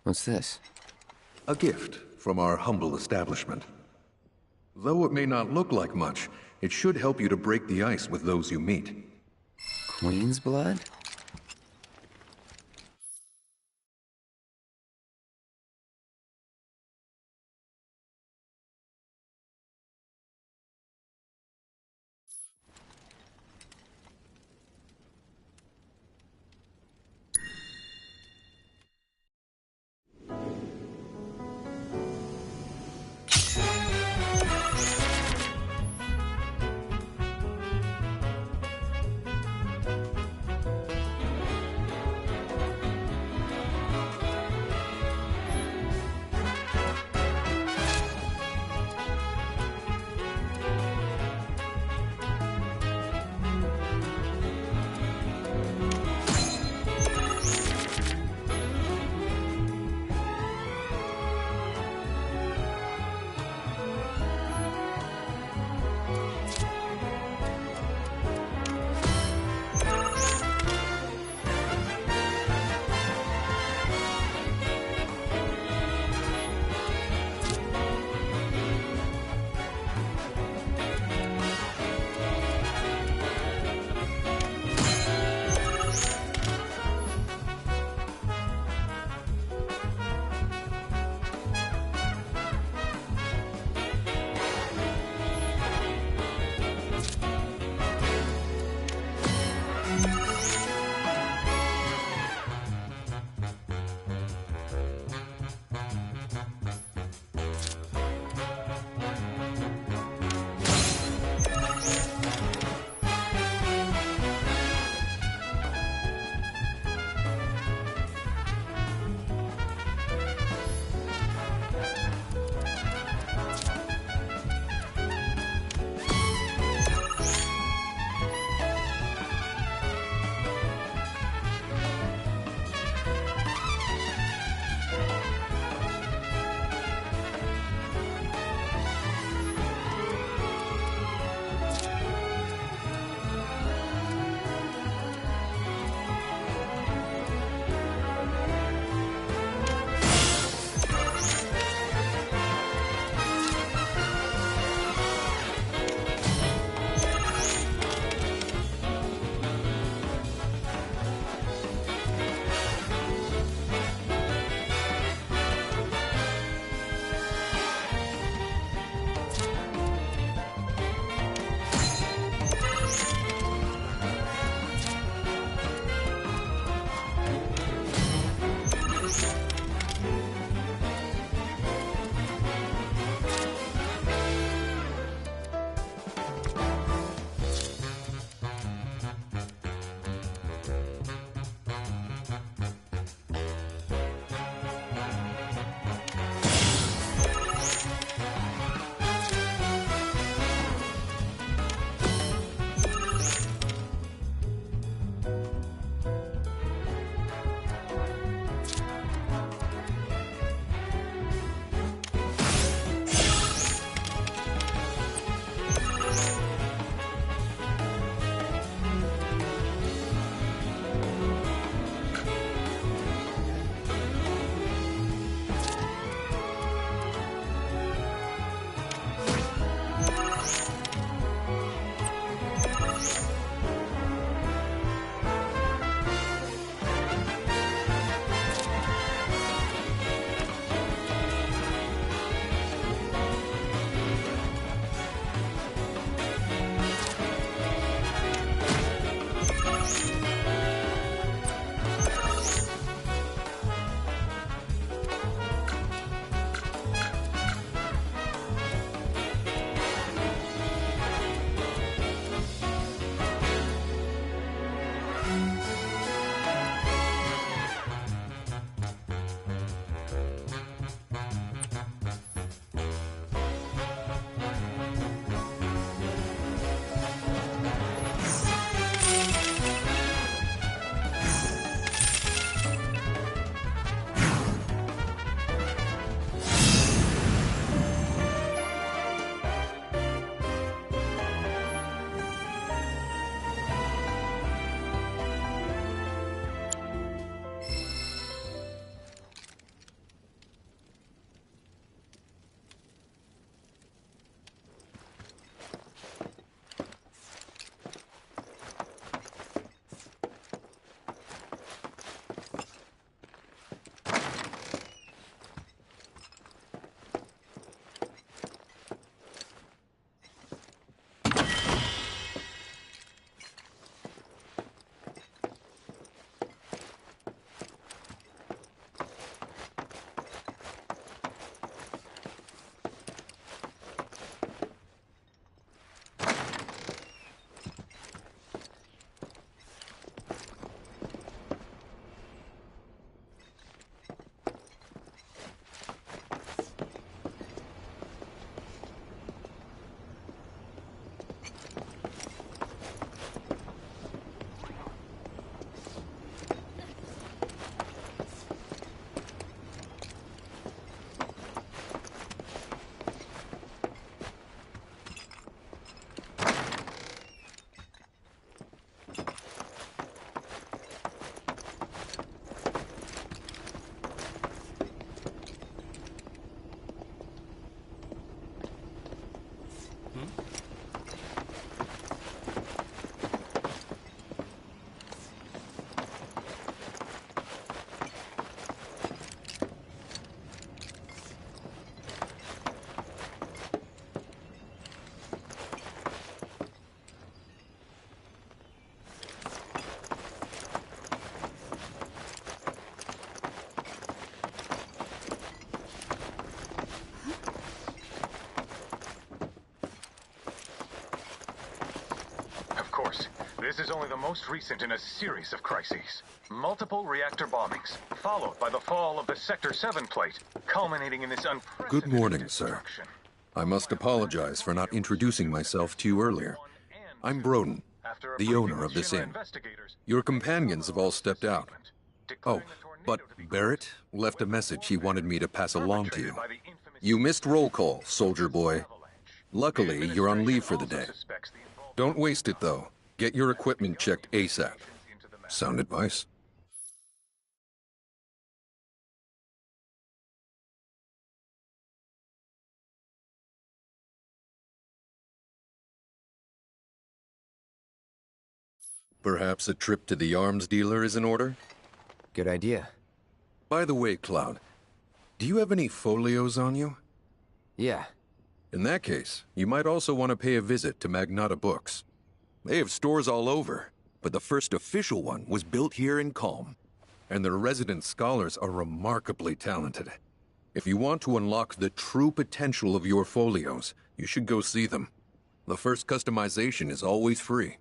What's this? A gift from our humble establishment. Though it may not look like much, it should help you to break the ice with those you meet. Queen's blood? This is only the most recent in a series of crises. Multiple reactor bombings, followed by the fall of the Sector 7 plate, culminating in this unprecedented Good morning, sir. destruction. I must apologize for not introducing myself to you earlier. I'm Broden, the owner of this inn. Your companions have all stepped out. Oh, but Barrett left a message he wanted me to pass along to you. You missed roll call, soldier boy. Luckily, you're on leave for the day. Don't waste it, though. Get your equipment checked ASAP. Sound advice? Perhaps a trip to the arms dealer is in order? Good idea. By the way, Cloud, do you have any folios on you? Yeah. In that case, you might also want to pay a visit to Magnata Books. They have stores all over, but the first official one was built here in Calm. And their resident scholars are remarkably talented. If you want to unlock the true potential of your folios, you should go see them. The first customization is always free.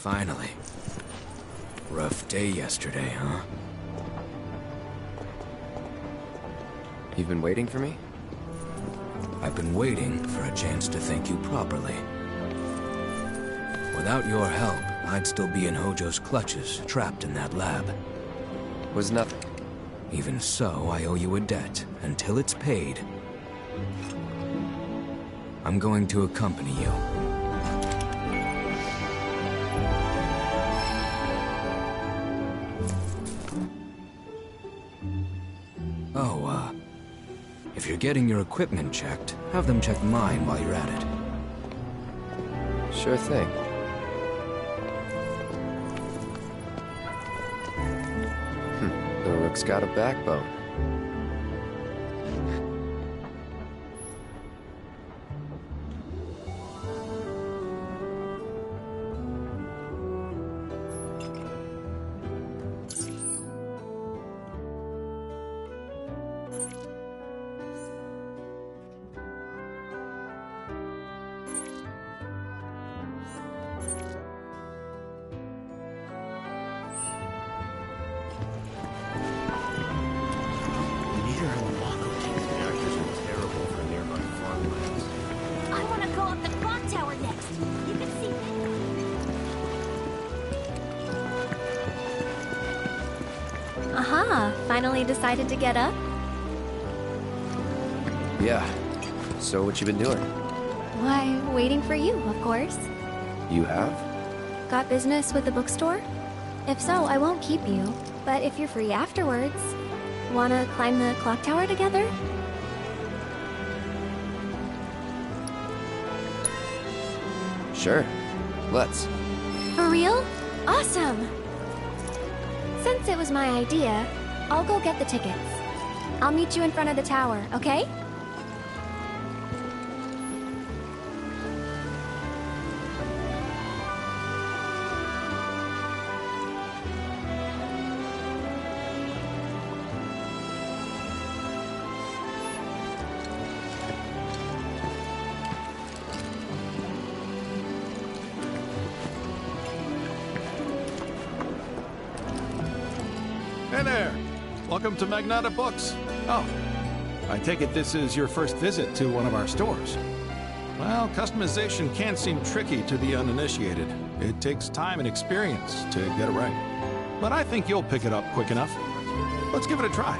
Finally. Rough day yesterday, huh? You've been waiting for me? I've been waiting for a chance to thank you properly. Without your help, I'd still be in Hojo's clutches, trapped in that lab. Was nothing. Even so, I owe you a debt, until it's paid. I'm going to accompany you. If you're getting your equipment checked, have them check mine while you're at it. Sure thing. The rook's got a backbone. Aha, finally decided to get up? Yeah. So what you been doing? Why, waiting for you, of course. You have? Got business with the bookstore? If so, I won't keep you. But if you're free afterwards, wanna climb the clock tower together? Sure. Let's. For real? Awesome! Since it was my idea, I'll go get the tickets. I'll meet you in front of the tower, okay? Hey there! Welcome to Magnata Books. Oh, I take it this is your first visit to one of our stores. Well, customization can seem tricky to the uninitiated. It takes time and experience to get it right. But I think you'll pick it up quick enough. Let's give it a try.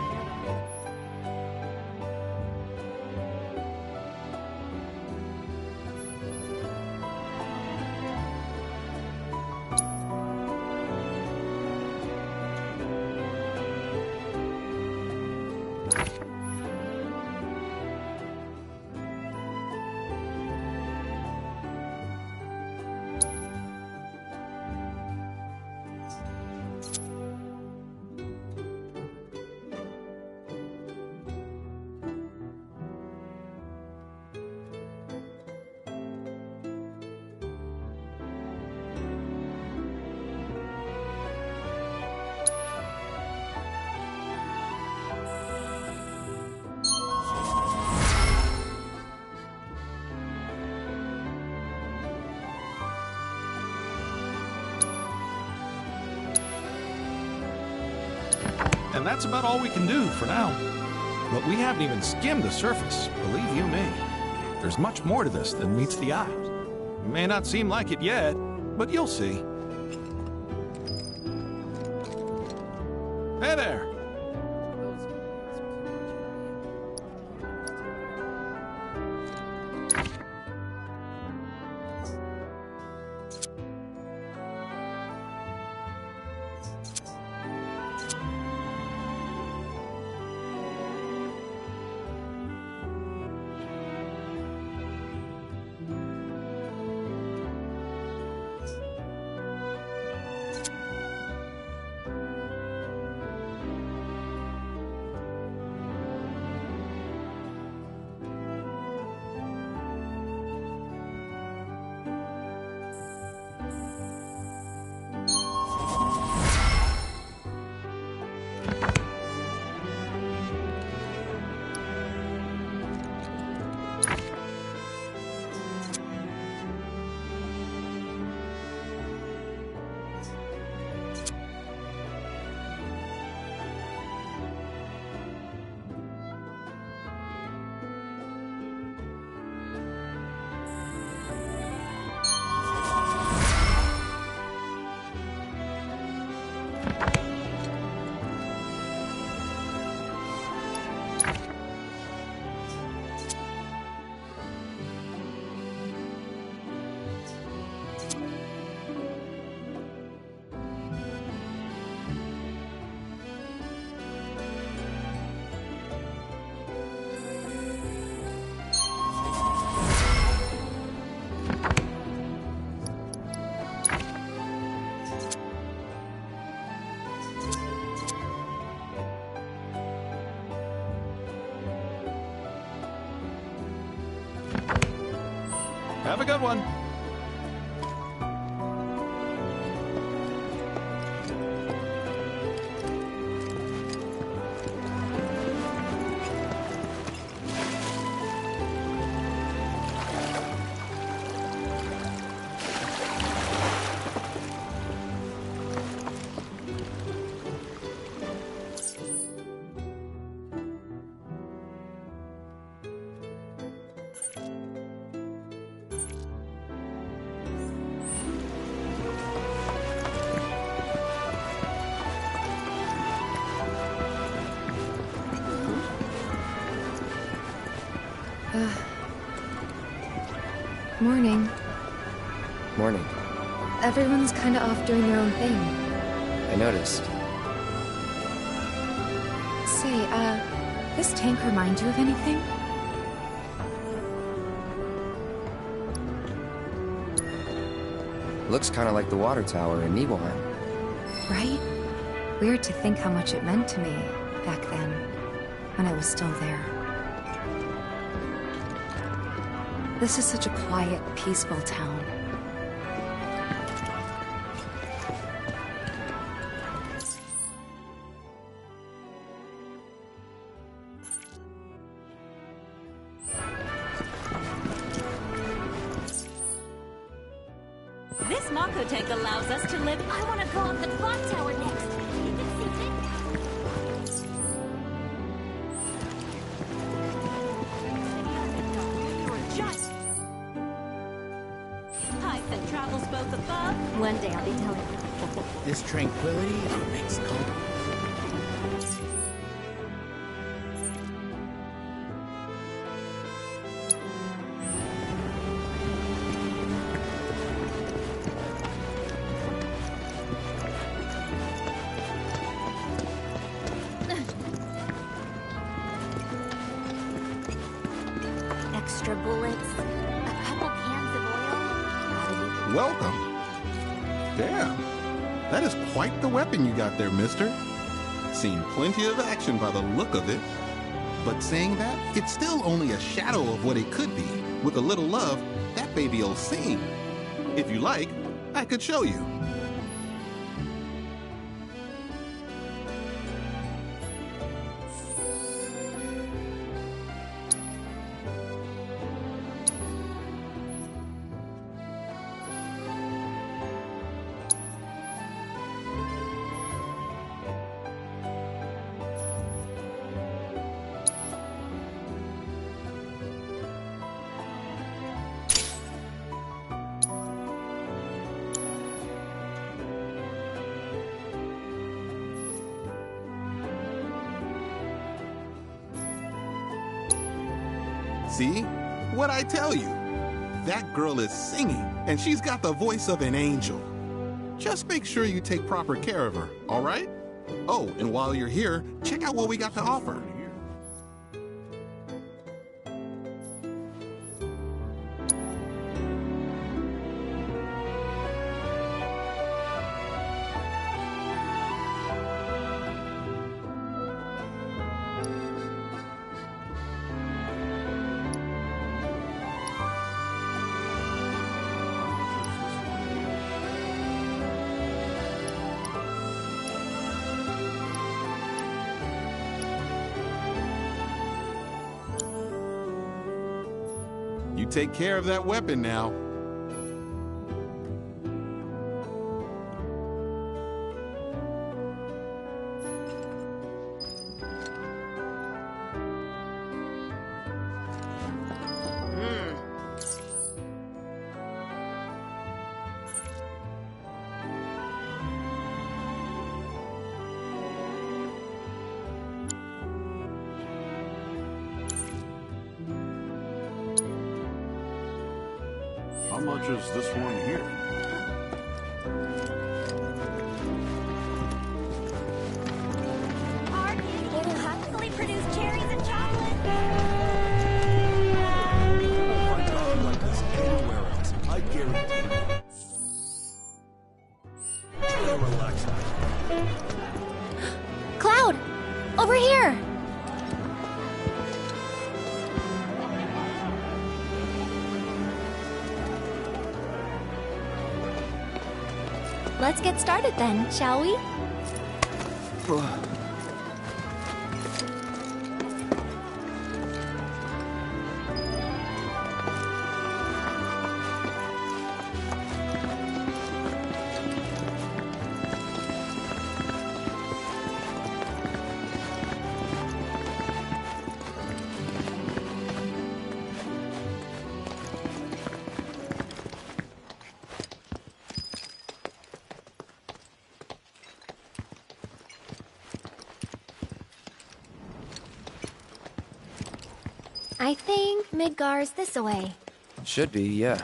And that's about all we can do for now. But we haven't even skimmed the surface, believe you me. There's much more to this than meets the eye. It may not seem like it yet, but you'll see. Hey there! Have a good one. Morning. Morning. Everyone's kinda off doing their own thing. I noticed. Say, this tank remind you of anything? Looks kind of like the water tower in Nibelheim. Right? Weird to think how much it meant to me back then, when I was still there. This is such a quiet, peaceful town. This Mako tank allows us to live. I want to go up the clock tower next. You can see it. You're just. levels both above. One day I'll be telling you. This tranquility is what makes comfort. Extra bullets, a couple cans of oil. Gotta be Welcome. Damn. That is quite the weapon you got there, mister. Seen plenty of action by the look of it. But saying that, it's still only a shadow of what it could be. With a little love, that baby'll sing. If you like, I could show you. See? What'd I tell you? That girl is singing, and she's got the voice of an angel. Just make sure you take proper care of her, all right? Oh, and while you're here, check out what we got to offer. You take care of that weapon now. How much is this one here? It'll hopefully produce cherries and chocolate. You won't find coffee like this anywhere else. I guarantee it. Relax. Cloud! Over here! Let's get started then, shall we? I think Midgar's this way. Should be, yeah.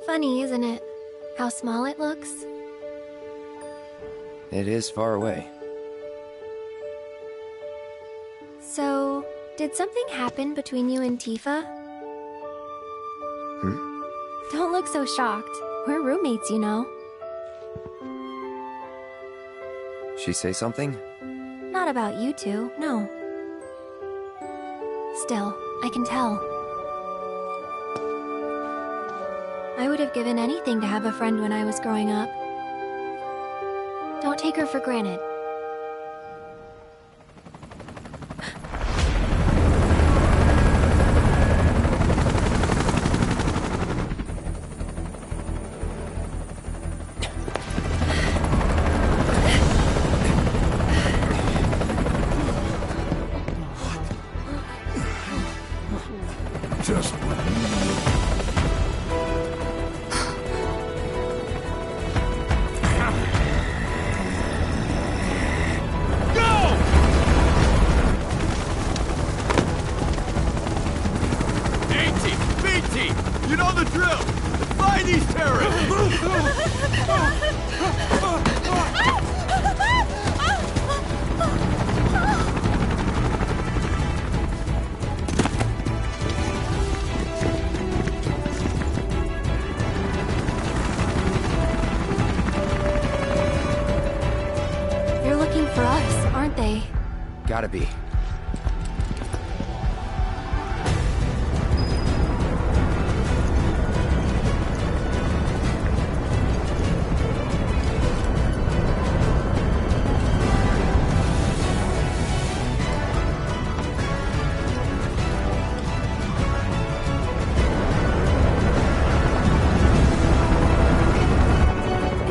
Funny, isn't it? How small it looks? It is far away. So, did something happen between you and Tifa? Don't look so shocked. We're roommates, you know. She say something? Not about you two, no. Still, I can tell. I would have given anything to have a friend when I was growing up. Don't take her for granted. looking for us, aren't they? Gotta be.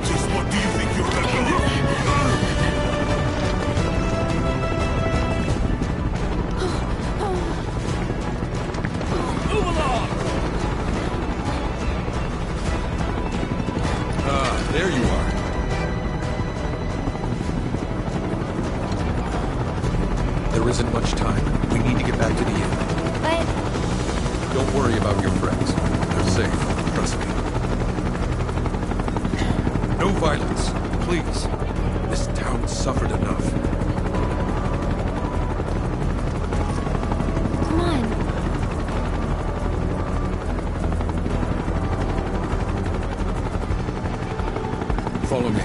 Just what do you think you're gonna do? Move along! Ah, there you are. There isn't much time. We need to get back to the inn. But Don't worry about your friends. They're safe. Trust me. No violence, please. This town suffered enough. come on. Follow me.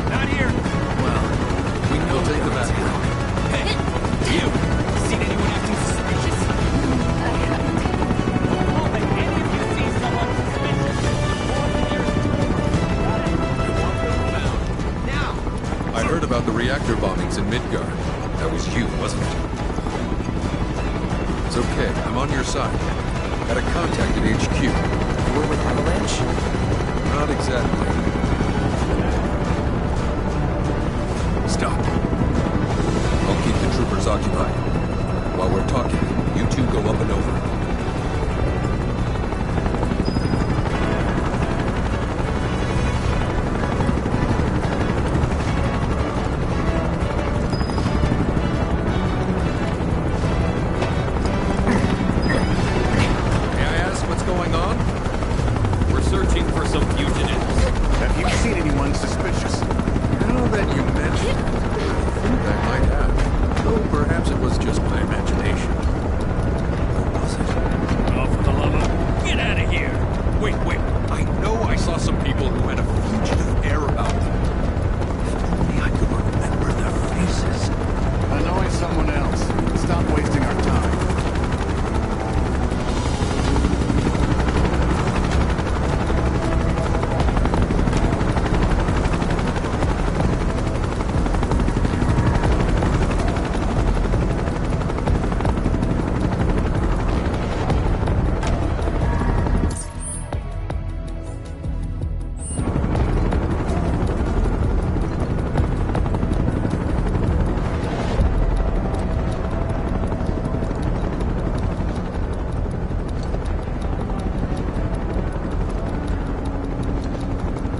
Not here. Well, we know We'll take them back. Hey, you! Seen anyone acting suspicious? I haven't. Oh, but any of you see someone suspicious? I heard about the reactor bombings in Midgard. That was you, wasn't it? It's okay. I'm on your side. Got a contact at HQ. We're with Avalanche? Not exactly. Stop. I'll keep the troopers occupied. While we're talking, you two go up and over. May I ask what's going on? We're searching for some fugitives. Have you seen anyone suspicious? Now that you mention it, I think I might have. Though perhaps it was just my imagination. Or was it? Oh, for the love of... Get out of here! Wait. I know I saw some people who had a fugitive air about them. If only I could remember their faces. Annoy someone else. Stop wasting our time.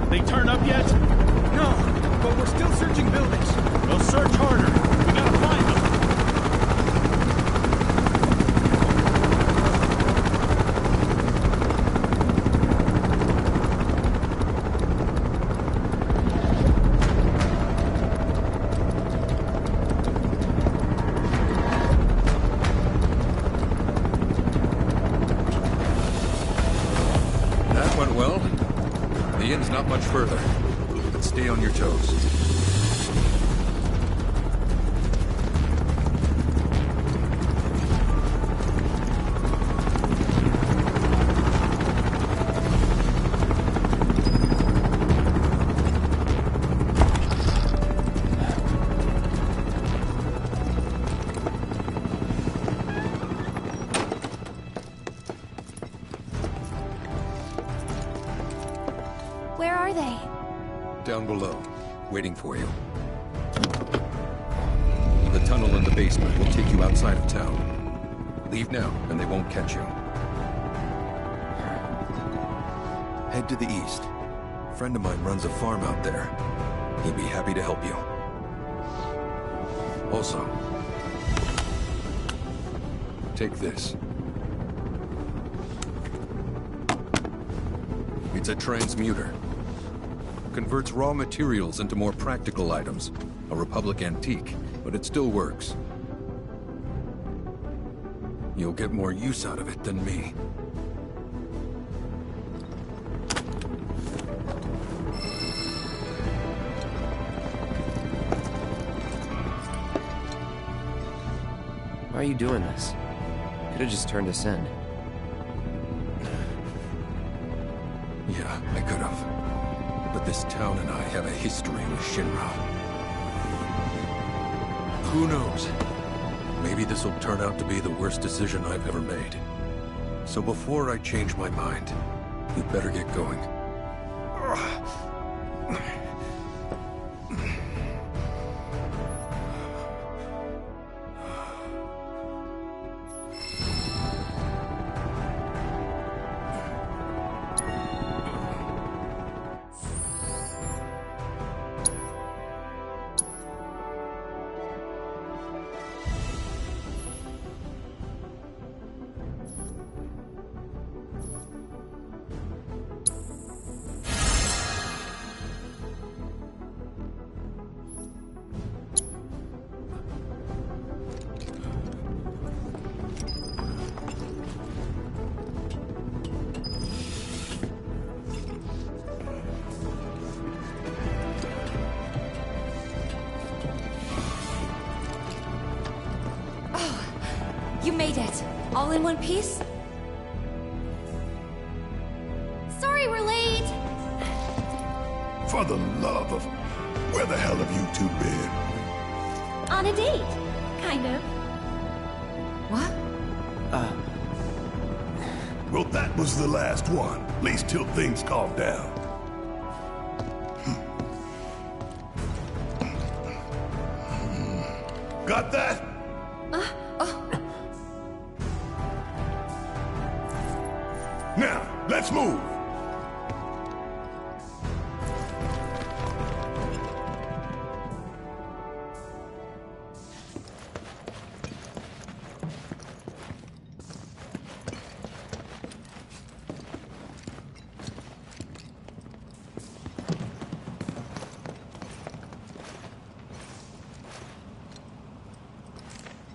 They turn up yet? No, but we're still searching buildings. We'll search harder. We gotta find them. That went well. The inn's not much further, but stay on your toes. Where are they? Down below, waiting for you. The tunnel in the basement will take you outside of town. Leave now, and they won't catch you. Head to the east. A friend of mine runs a farm out there. He'd be happy to help you. Also, take this. It's a transmuter. Converts raw materials into more practical items. A Republic antique, but it still works. You'll get more use out of it than me. Why are you doing this? Could have just turned us in. Yeah, I could have. But this town and I have a history with Shinra. Who knows? Maybe this'll turn out to be the worst decision I've ever made. So before I change my mind, you'd better get going. You made it! All in one piece? Sorry we're late! For the love of... Where the hell have you two been? On a date, kind of. What? Well, that was the last one. At least till things calm down. Got that? Now, let's move!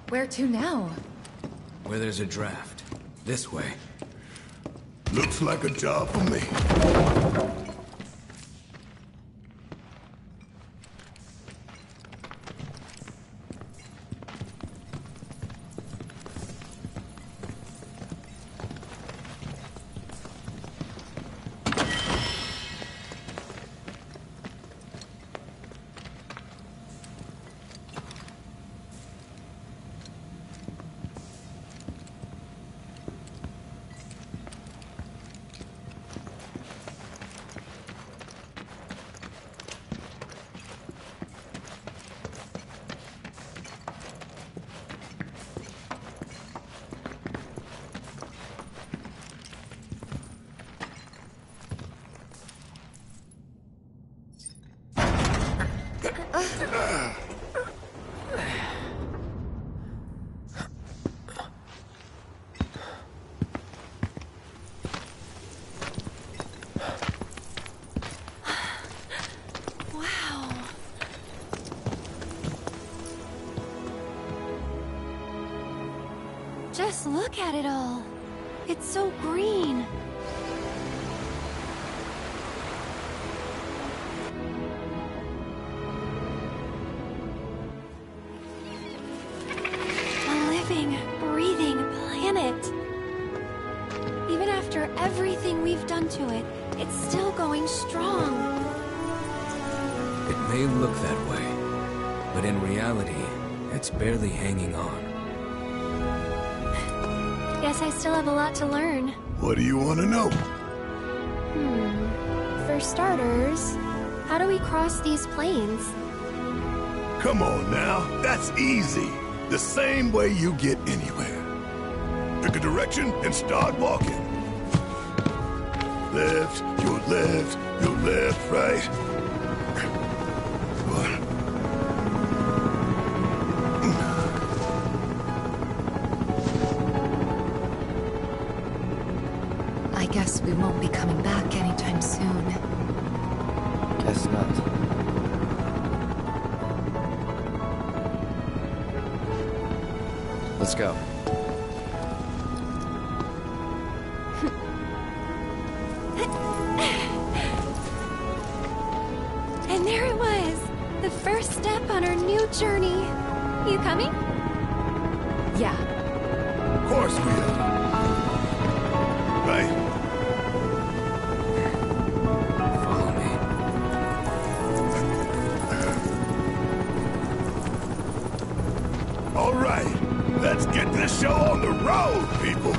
Where to now? Where there's a draft. This way. Looks like a job for me. Just look at it all. It's so green. A living, breathing planet. Even after everything we've done to it, it's still going strong. It may look that way, but in reality, it's barely hanging on. Guess I still have a lot to learn. What do you want to know? For starters, how do we cross these plains? Come on now, that's easy. The same way you get anywhere. Pick a direction and start walking. Left, your left, right. I guess we won't be coming back anytime soon. Guess not. Let's go. And there it was, the first step on our new journey. You coming? Yeah. Of course we are. Right? Follow me. All right. Let's get this show on the road, people.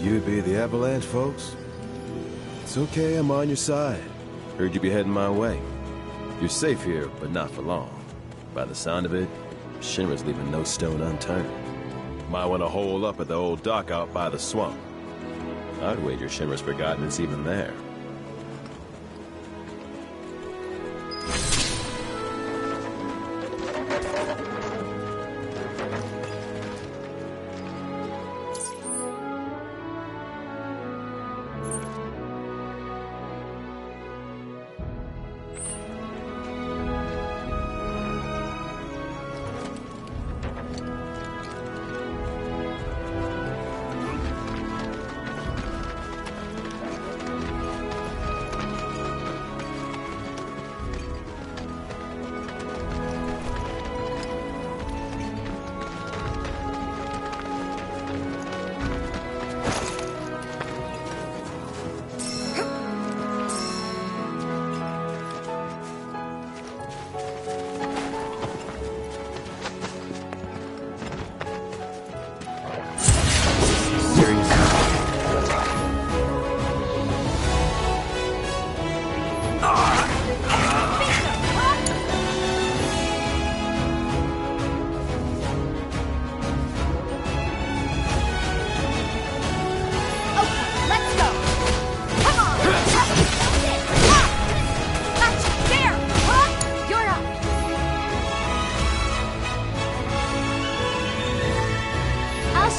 you'd be the Avalanche, folks? It's okay, I'm on your side. Heard you'd be heading my way. You're safe here, but not for long. By the sound of it, Shinra's leaving no stone unturned. Might want to hole up at the old dock out by the swamp. I'd wager Shinra's forgotten it's even there.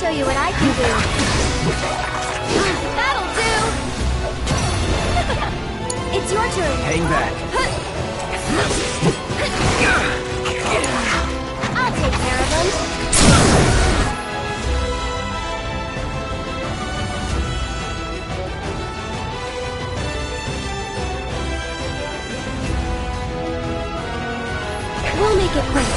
Show you what I can do. That'll do. It's your turn. Hang back. I'll take care of them. We'll make it quick.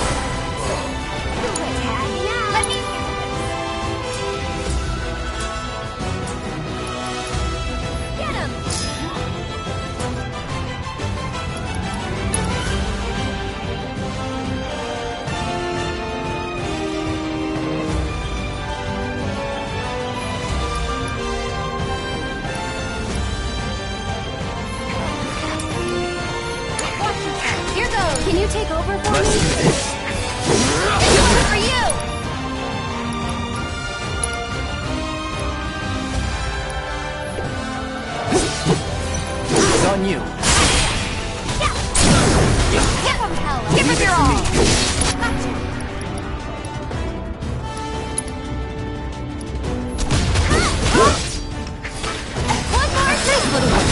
Can you take over for me? Let's do this. It's over for you! It's on you. Give him hell! Give him your all! Gotcha. One more this little one!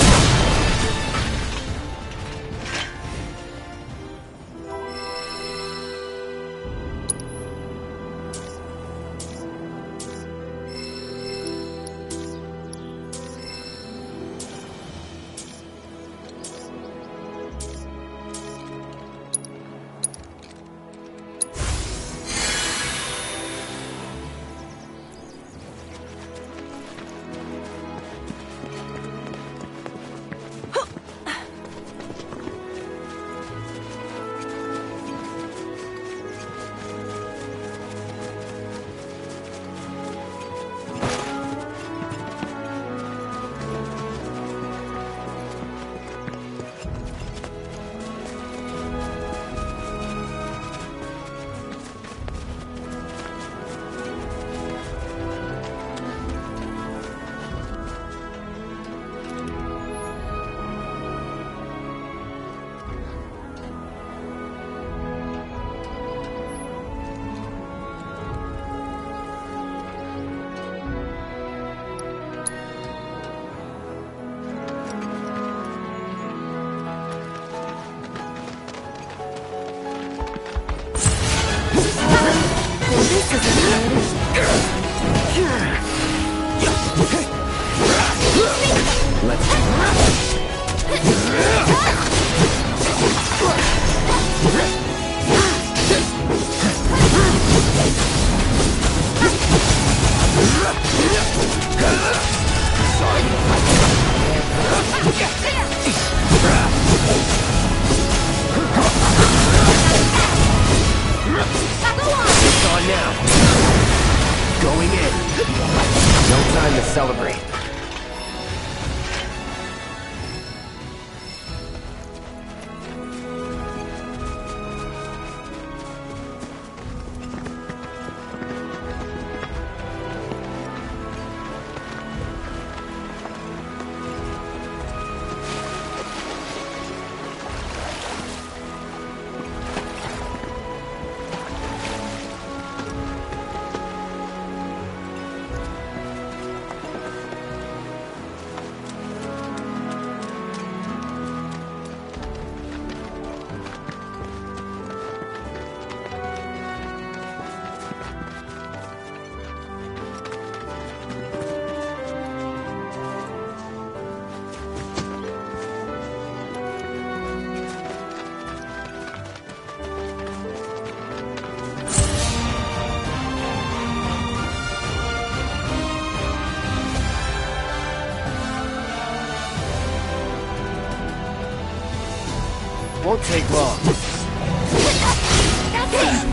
It's on now. Won't take long. That's it!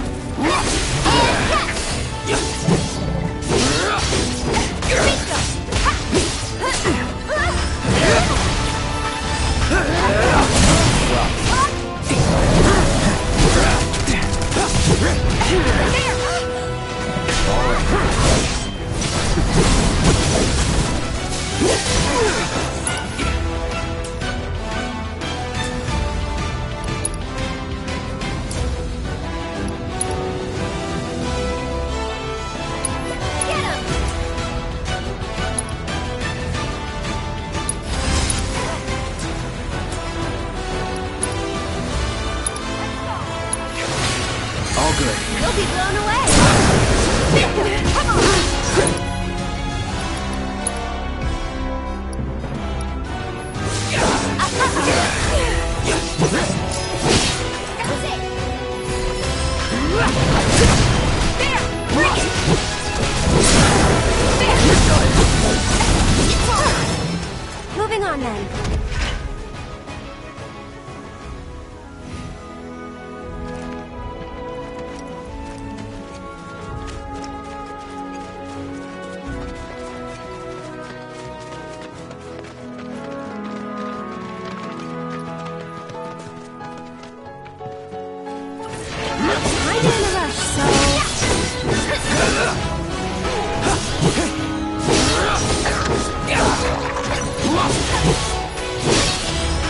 You'll be blown away! Come on! That's it! There! Bring it! There! Moving on then.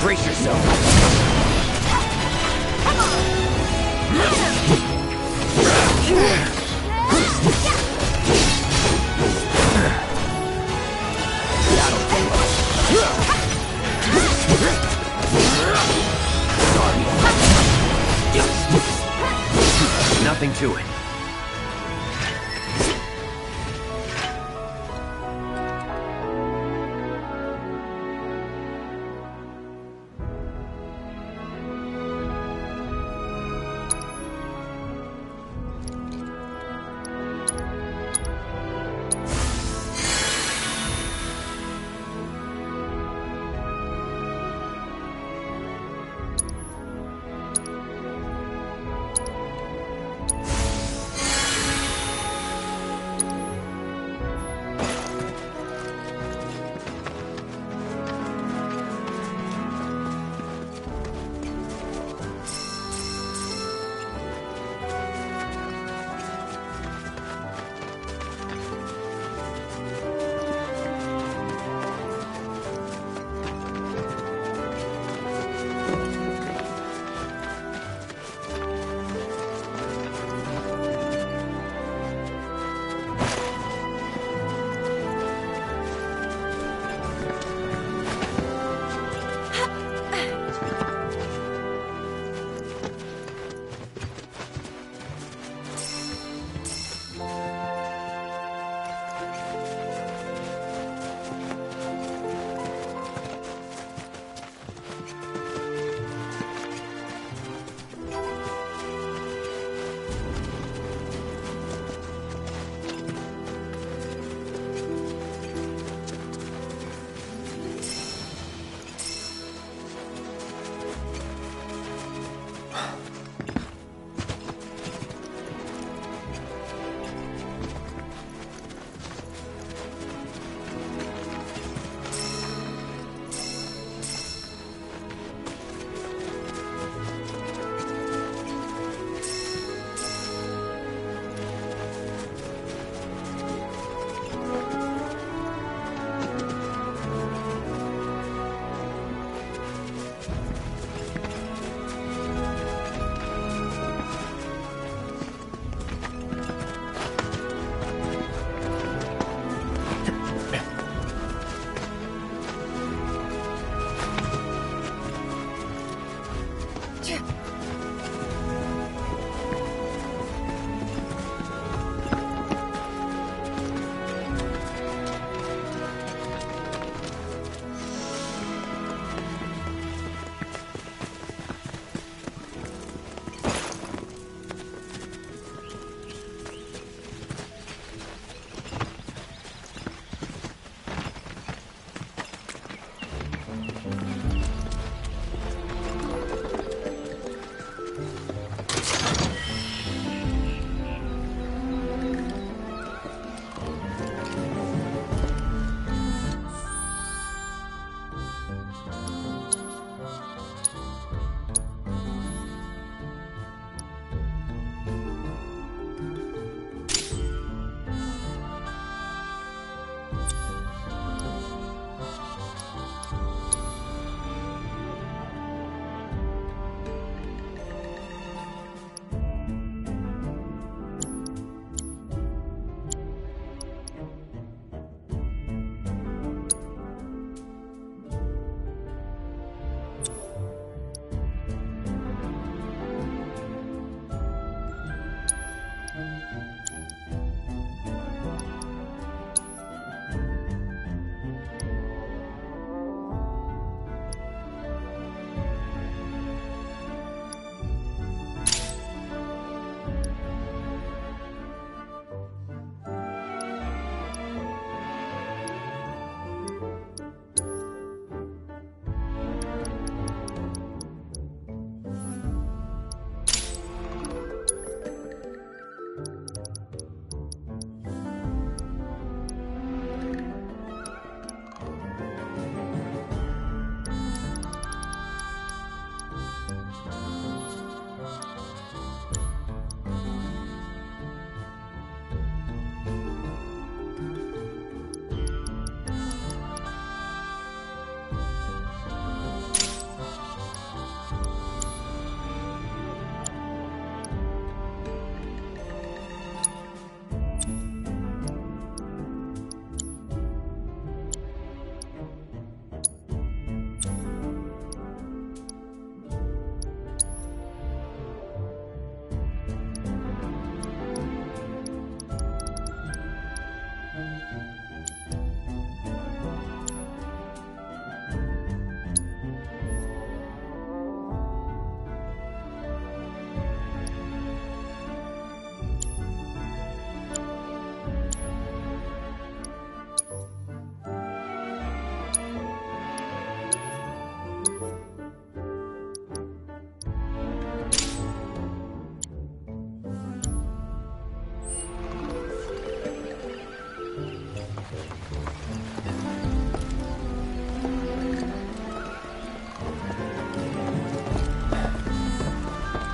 Brace yourself. Come on! Nothing to it.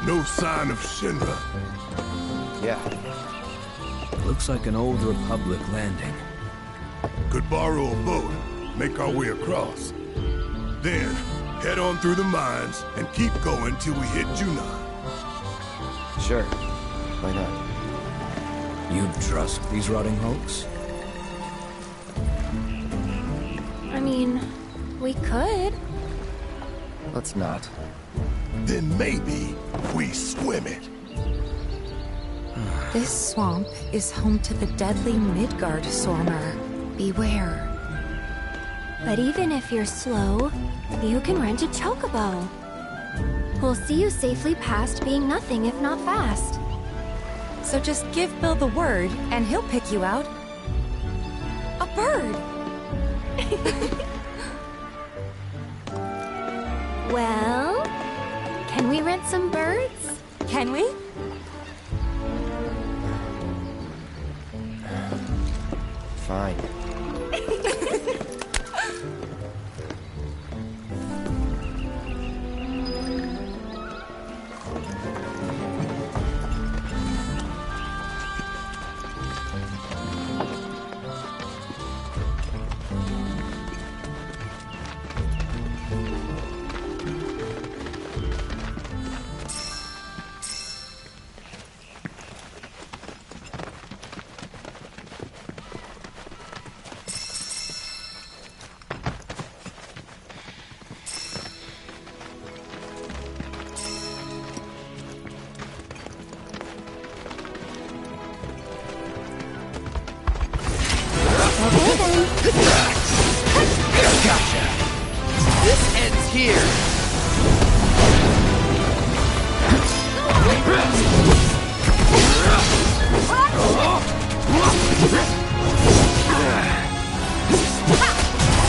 No sign of Shinra. Yeah. Looks like an old Republic landing. Could borrow a boat, make our way across. Then, head on through the mines and keep going till we hit Junon. Sure. Why not? You trust these rotting hulks? I mean, we could. Let's not. Then maybe we swim it. This swamp is home to the deadly Midgard Sormer. Beware. But even if you're slow, you can rent a chocobo. We'll see you safely past being nothing if not fast. So just give Bill the word, and he'll pick you out. A bird! Well, can we rent some birds? Can we? Fine. Gotcha! This ends here!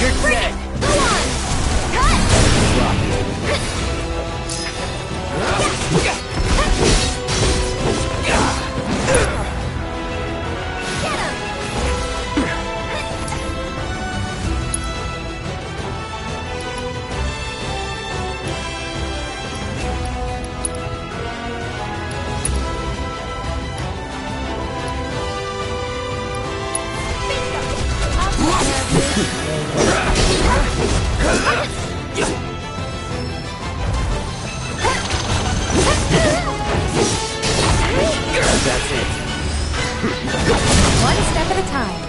You're dead! Go on! Cut! That's it. One step at a time.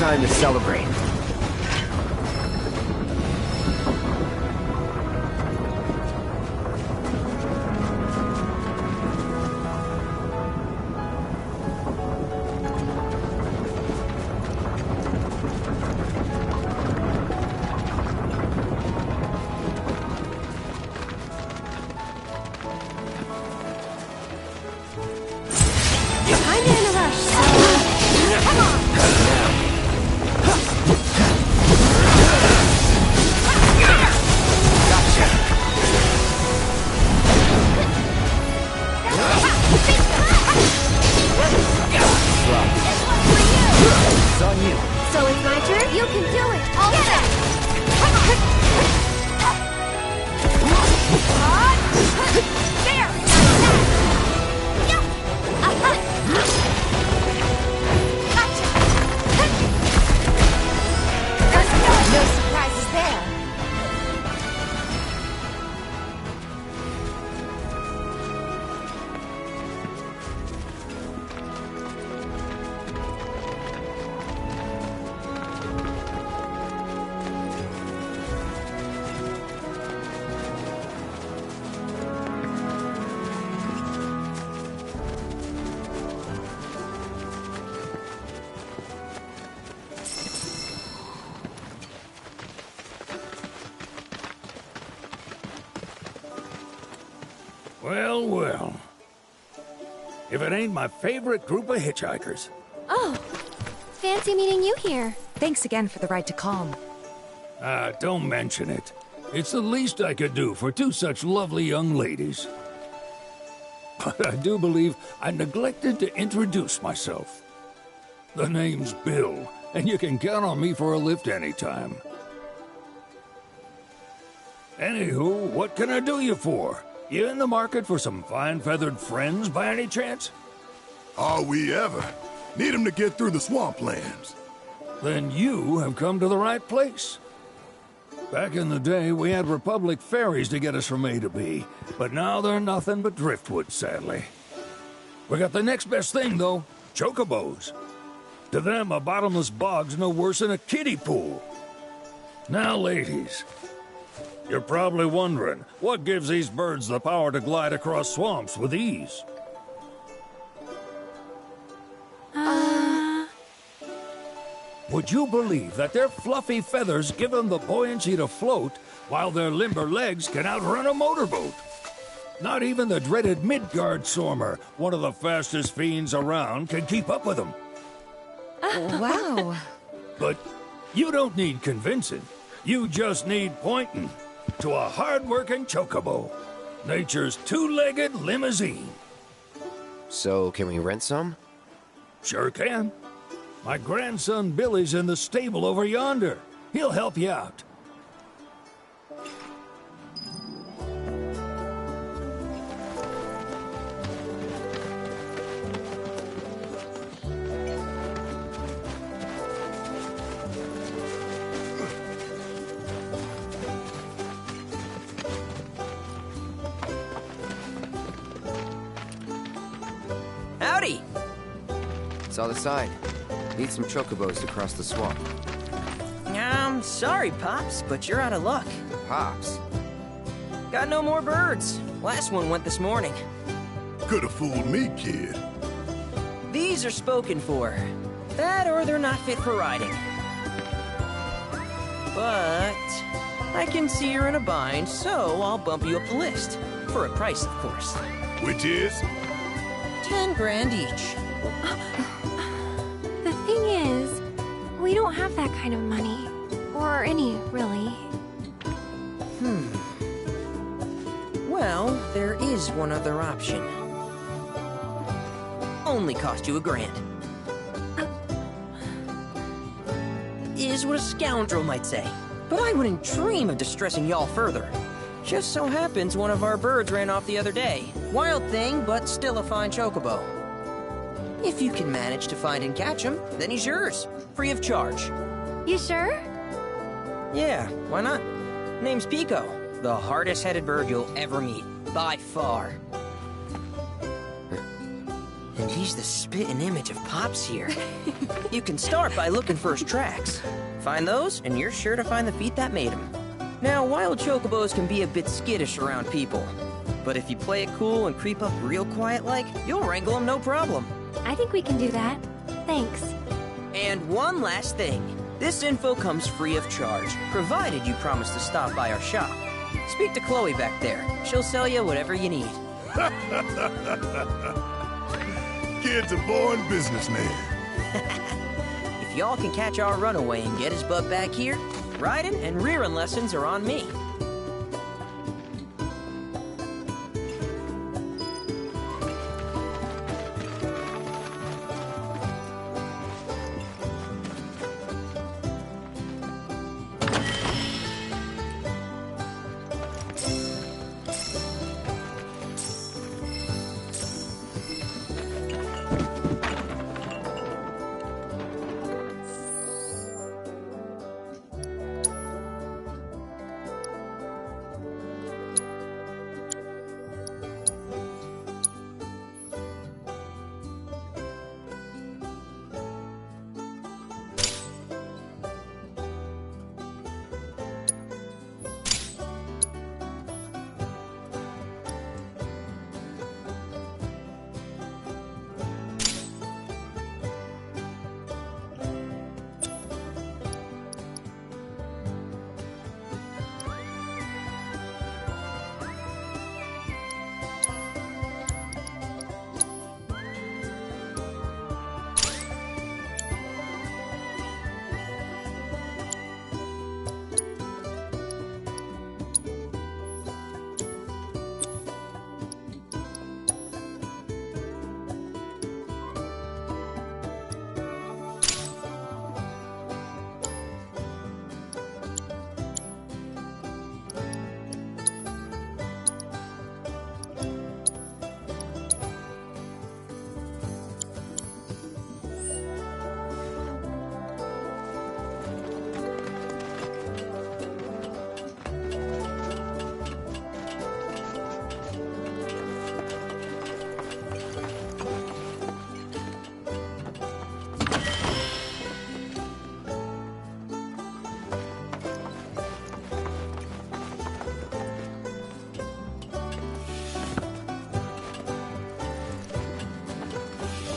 time to celebrate. Well, well. If it ain't my favorite group of hitchhikers. Oh, fancy meeting you here. Thanks again for the ride to Calm. Don't mention it. It's the least I could do for two such lovely young ladies. But I do believe I neglected to introduce myself. The name's Bill, and you can count on me for a lift anytime. Anywho, what can I do you for? You in the market for some fine-feathered friends by any chance? Are we ever? Need 'em to get through the swamplands. Then you have come to the right place. Back in the day, we had Republic ferries to get us from A to B, but now they're nothing but driftwood, sadly. We got the next best thing, though, chocobos. To them, a bottomless bog's no worse than a kiddie pool. Now, ladies, you're probably wondering, what gives these birds the power to glide across swamps with ease? Would you believe that their fluffy feathers give them the buoyancy to float, while their limber legs can outrun a motorboat? Not even the dreaded Midgard Stormer, one of the fastest fiends around, can keep up with them. Wow. But you don't need convincing. You just need pointing to a hard-working chocobo. Nature's two-legged limousine. So, can we rent some? Sure can. My grandson Billy's in the stable over yonder. He'll help you out. Howdy! Saw the sign. Need some chocobos to cross the swamp. I'm sorry, Pops, but you're out of luck. Pops? Got no more birds. Last one went this morning. Could have fooled me, kid. These are spoken for. That or they're not fit for riding. But I can see you're in a bind, so I'll bump you up the list. For a price, of course. Which is? 10 grand each. The thing is, we don't have that kind of money. Or any, really. Well, there is one other option. Only cost you $1,000. Is what a scoundrel might say. But I wouldn't dream of distressing y'all further. Just so happens one of our birds ran off the other day. Wild thing, but still a fine chocobo. If you can manage to find and catch him, then he's yours. Free of charge. You sure? Yeah, why not? Name's Pico. The hardest-headed bird you'll ever meet. By far. And He's the spitting image of Pops here. You can start by looking for his tracks. Find those, and you're sure to find the feet that made him. Now, wild chocobos can be a bit skittish around people. But if you play it cool and creep up real quiet-like, you'll wrangle them no problem. I think we can do that. Thanks. And one last thing. This info comes free of charge, provided you promise to stop by our shop. Speak to Chloe back there. She'll sell you whatever you need. Kid's a born businessman. If y'all can catch our runaway and get his bug back here, riding and rearing lessons are on me.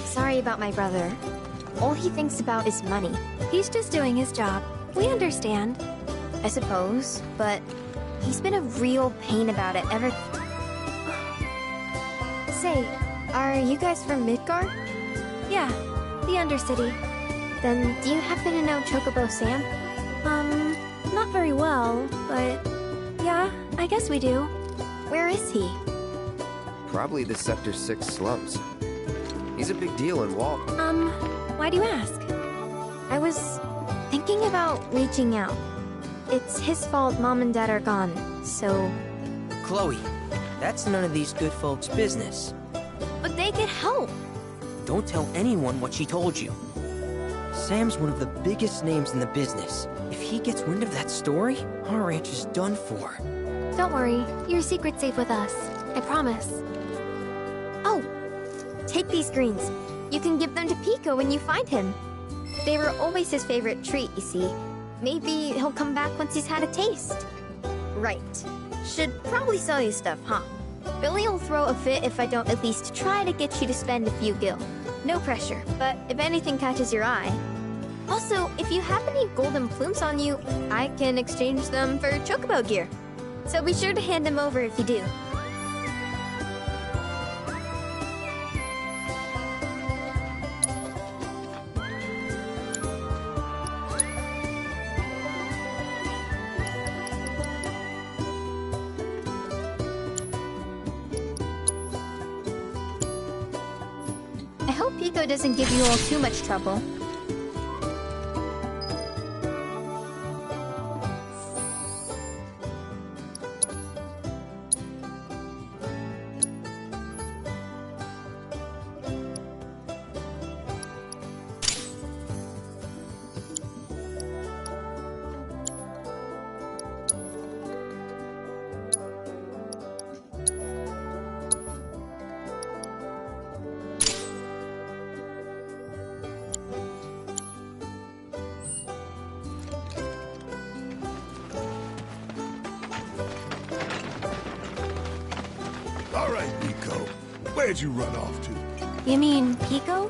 Sorry about my brother. All he thinks about is money. He's just doing his job. We understand. I suppose, but he's been a real pain about it ever... Say, are you guys from Midgard? Yeah, the Undercity. Then do you happen to know Chocobo Sam? Not very well, but... Yeah, I guess we do. Where is he? Probably the Sector 6 slums. He's a big deal in Walt. Why do you ask? I was thinking about reaching out. It's his fault Mom and Dad are gone, so... Chloe, that's none of these good folks' business. But they could help. Don't tell anyone what she told you. Sam's one of the biggest names in the business. If he gets wind of that story, our ranch is done for. Don't worry, your secret's safe with us. I promise. Oh, take these greens. You can give them to Pico when you find him. They were always his favorite treat, you see. Maybe he'll come back once he's had a taste. Right. Should probably sell you stuff, huh? Billy will throw a fit if I don't at least try to get you to spend a few gil. No pressure, but if anything catches your eye. Also, if you have any golden plumes on you, I can exchange them for chocobo gear. So be sure to hand them over if you do. I hope Pico doesn't give you all too much trouble. All right, Pico. Where'd you run off to? You mean Pico?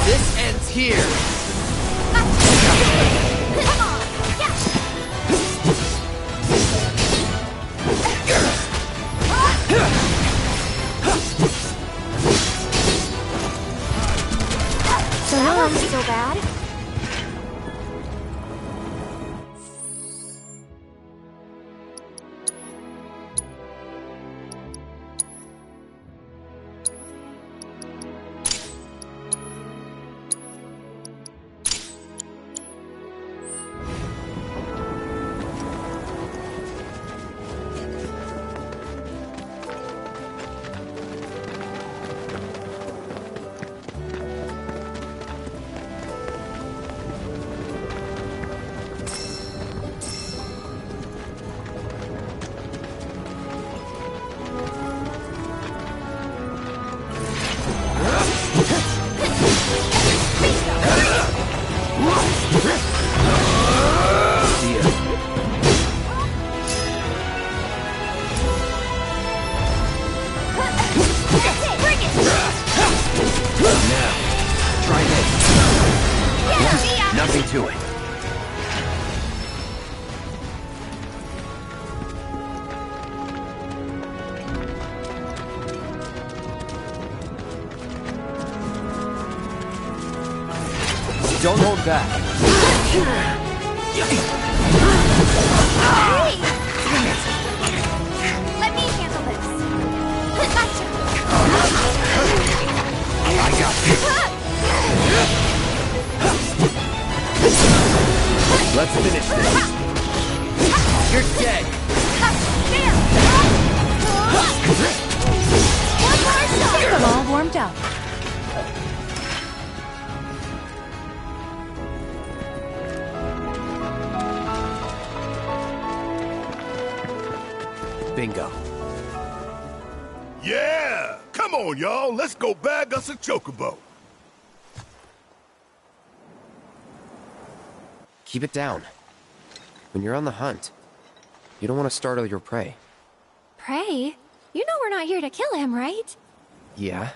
This ends here. So that wasn't so bad. Now, try this. Yeah, Nothing to it. Don't hold back. Hey! Let me handle this. Gotcha. I got you. Let's finish this. You're dead. There. One more shot. Get them all warmed up. Bingo. Yeah! Come on, y'all. Let's go bag us a chocobo. Keep it down. When you're on the hunt, you don't want to startle your prey. Prey? You know we're not here to kill him, right? Yeah?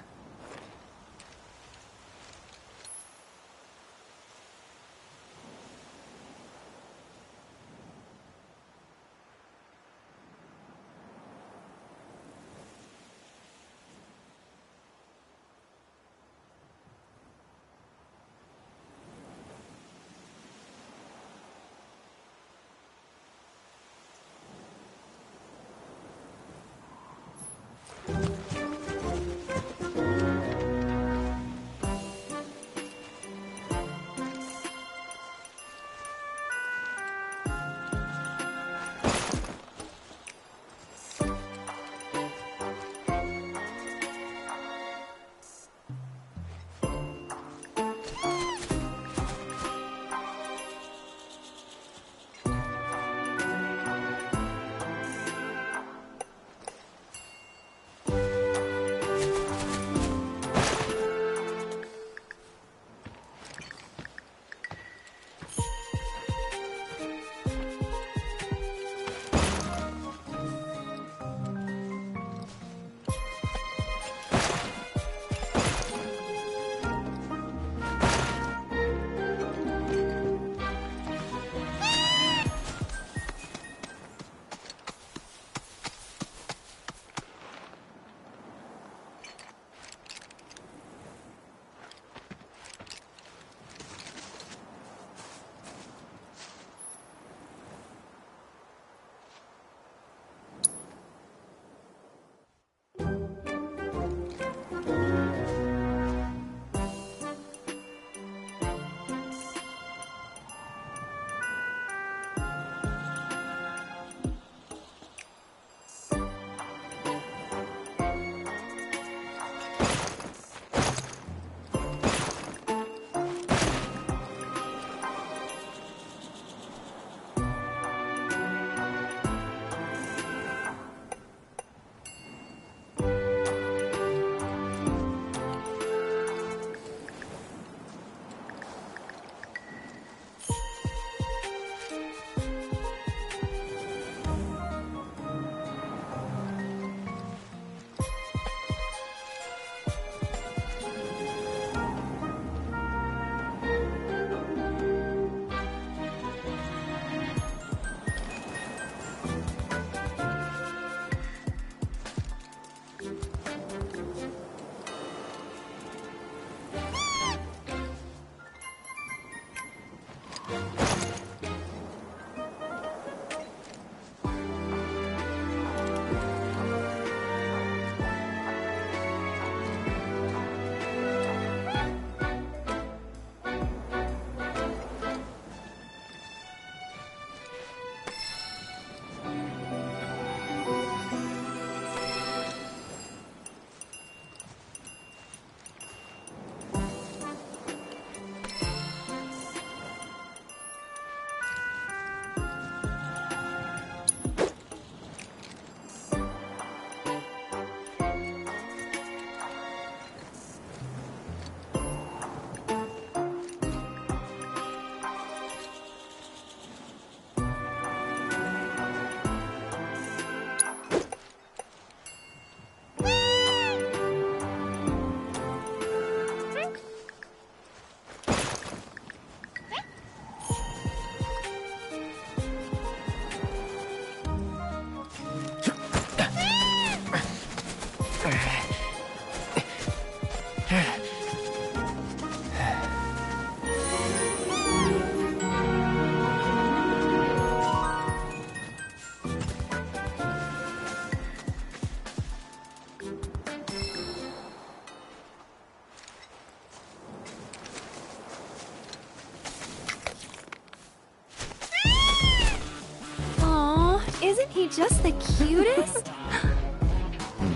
Isn't he just the cutest?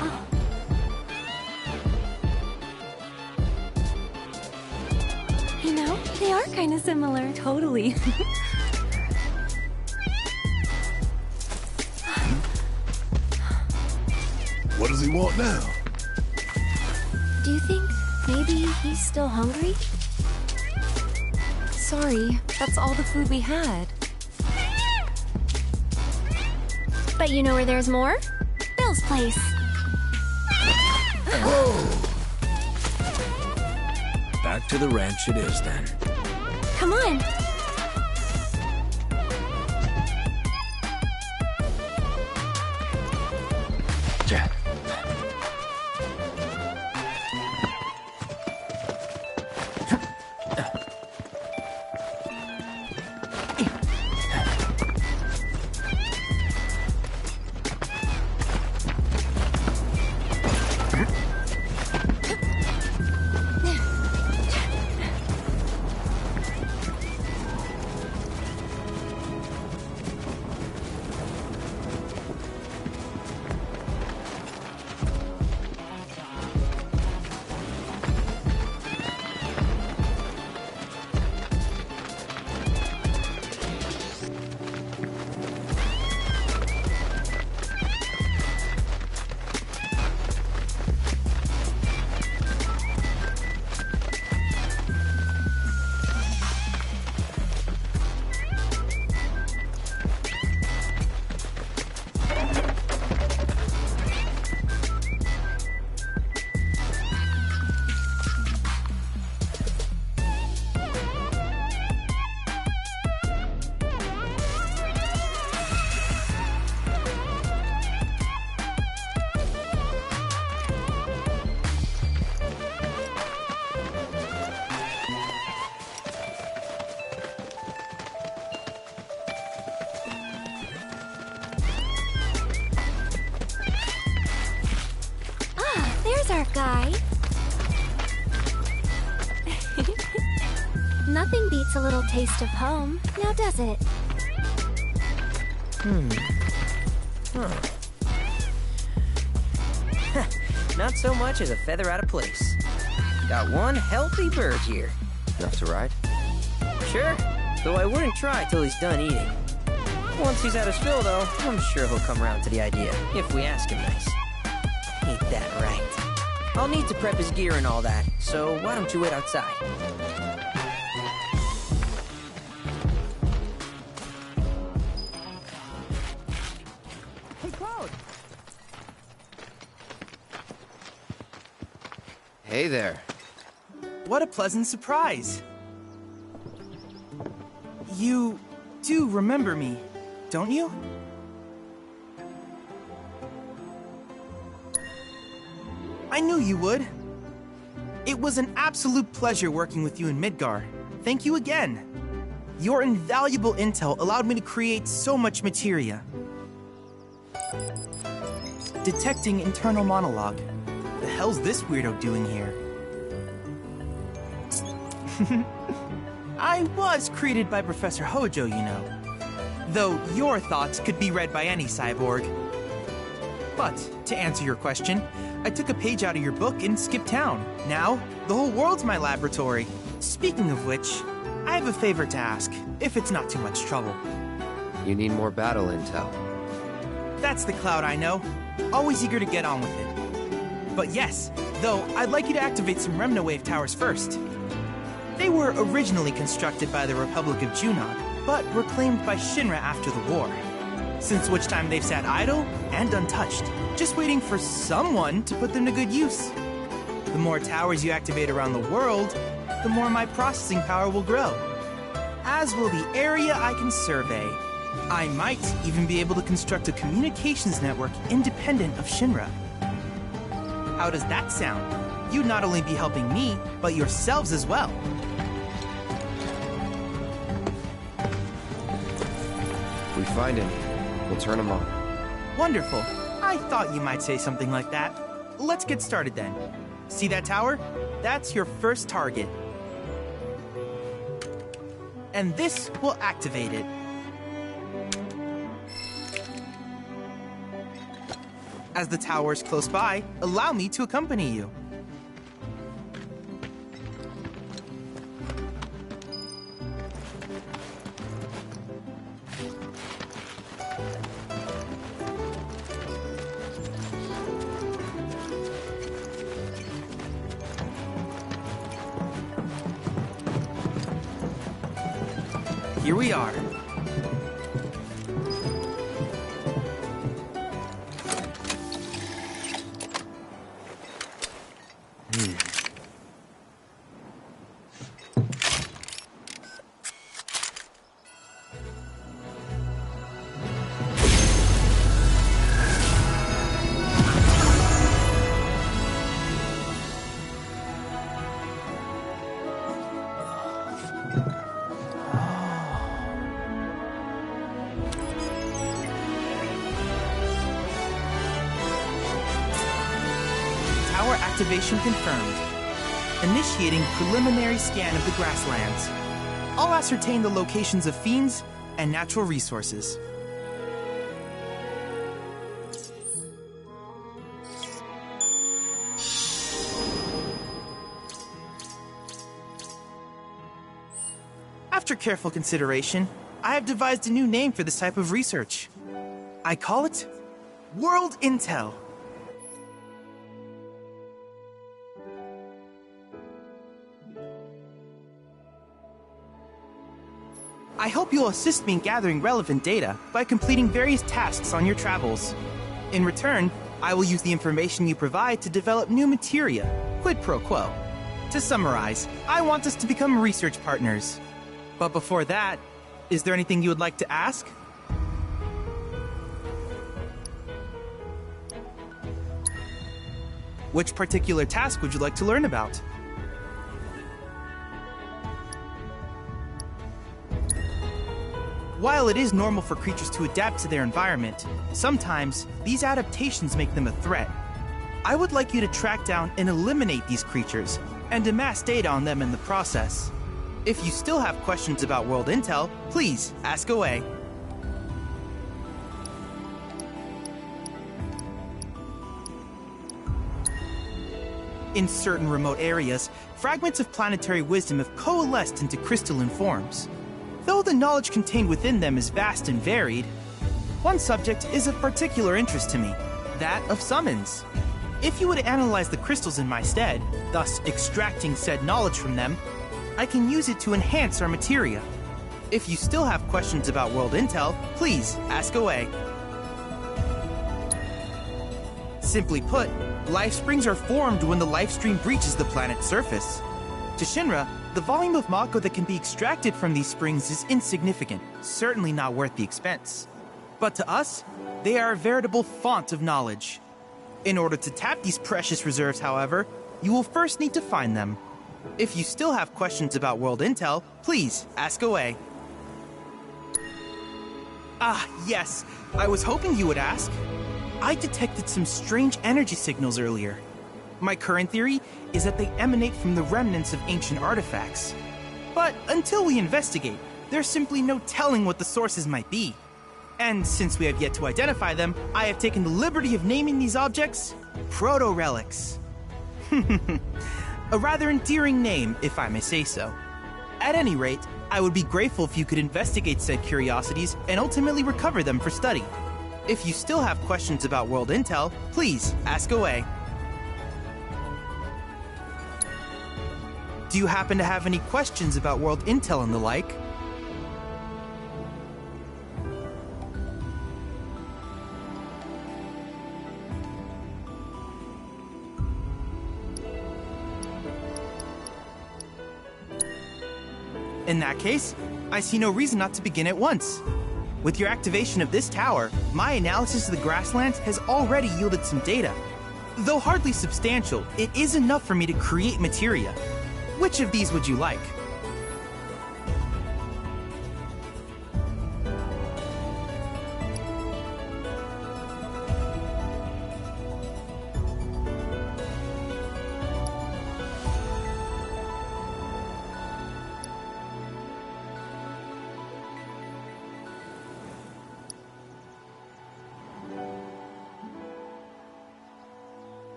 Oh. You know, they are kind of similar. Totally. What does he want now? Do you think maybe he's still hungry? Sorry, that's all the food we had. But you know where there's more? Bill's place. Back to the ranch it is then. Come on. Our guy. Nothing beats a little taste of home, now does it? Not so much as a feather out of place. Got one healthy bird here. Enough to ride? Sure, though I wouldn't try till he's done eating. Once he's had his fill, though, I'm sure he'll come around to the idea, if we ask him nice. Ain't that right? I'll need to prep his gear and all that, so why don't you wait outside? Hey, Cloud! Hey there. What a pleasant surprise. You do remember me, don't you? I knew you would. It was an absolute pleasure working with you in Midgar. Thank you again. Your invaluable intel allowed me to create so much materia. Detecting internal monologue. The hell's this weirdo doing here? I was created by Professor Hojo, you know. Though your thoughts could be read by any cyborg. But, to answer your question, I took a page out of your book and skipped town. Now, the whole world's my laboratory. Speaking of which, I have a favor to ask, if it's not too much trouble. You need more battle intel. That's the Cloud I know. Always eager to get on with it. But yes, though, I'd like you to activate some Remnawave towers first. They were originally constructed by the Republic of Junod, but reclaimed by Shinra after the war. Since which time they've sat idle and untouched, just waiting for someone to put them to good use. The more towers you activate around the world, the more my processing power will grow. As will the area I can survey. I might even be able to construct a communications network independent of Shinra. How does that sound? You'd not only be helping me, but yourselves as well. If we find any, we'll turn them on. Wonderful. I thought you might say something like that. Let's get started then. See that tower? That's your first target. And this will activate it. As the tower is close by, allow me to accompany you. Here we are. Tower activation confirmed. Initiating preliminary scan of the grasslands. I'll ascertain the locations of fiends and natural resources. After careful consideration, I have devised a new name for this type of research. I call it World Intel. I hope you'll assist me in gathering relevant data by completing various tasks on your travels. In return, I will use the information you provide to develop new materia, quid pro quo. To summarize, I want us to become research partners. But before that, is there anything you would like to ask? Which particular task would you like to learn about? While it is normal for creatures to adapt to their environment, sometimes these adaptations make them a threat. I would like you to track down and eliminate these creatures, and amass data on them in the process. If you still have questions about World Intel, please ask away. In certain remote areas, fragments of planetary wisdom have coalesced into crystalline forms. Though the knowledge contained within them is vast and varied, one subject is of particular interest to me, that of summons. If you would analyze the crystals in my stead, thus extracting said knowledge from them, I can use it to enhance our materia. If you still have questions about World Intel, please ask away. Simply put, life springs are formed when the life stream breaches the planet's surface. To Shinra, the volume of Mako that can be extracted from these springs is insignificant, certainly not worth the expense. But to us, they are a veritable font of knowledge. In order to tap these precious reserves, however, you will first need to find them. If you still have questions about World Intel, please ask away. Ah, yes, I was hoping you would ask. I detected some strange energy signals earlier. My current theory is that they emanate from the remnants of ancient artifacts. But until we investigate, there's simply no telling what the sources might be. And since we have yet to identify them, I have taken the liberty of naming these objects proto-relics. A rather endearing name, if I may say so. At any rate, I would be grateful if you could investigate said curiosities and ultimately recover them for study. If you still have questions about World Intel, please ask away. Do you happen to have any questions about World Intel and the like? In that case, I see no reason not to begin at once. With your activation of this tower, my analysis of the grasslands has already yielded some data. Though hardly substantial, it is enough for me to create materia. Which of these would you like?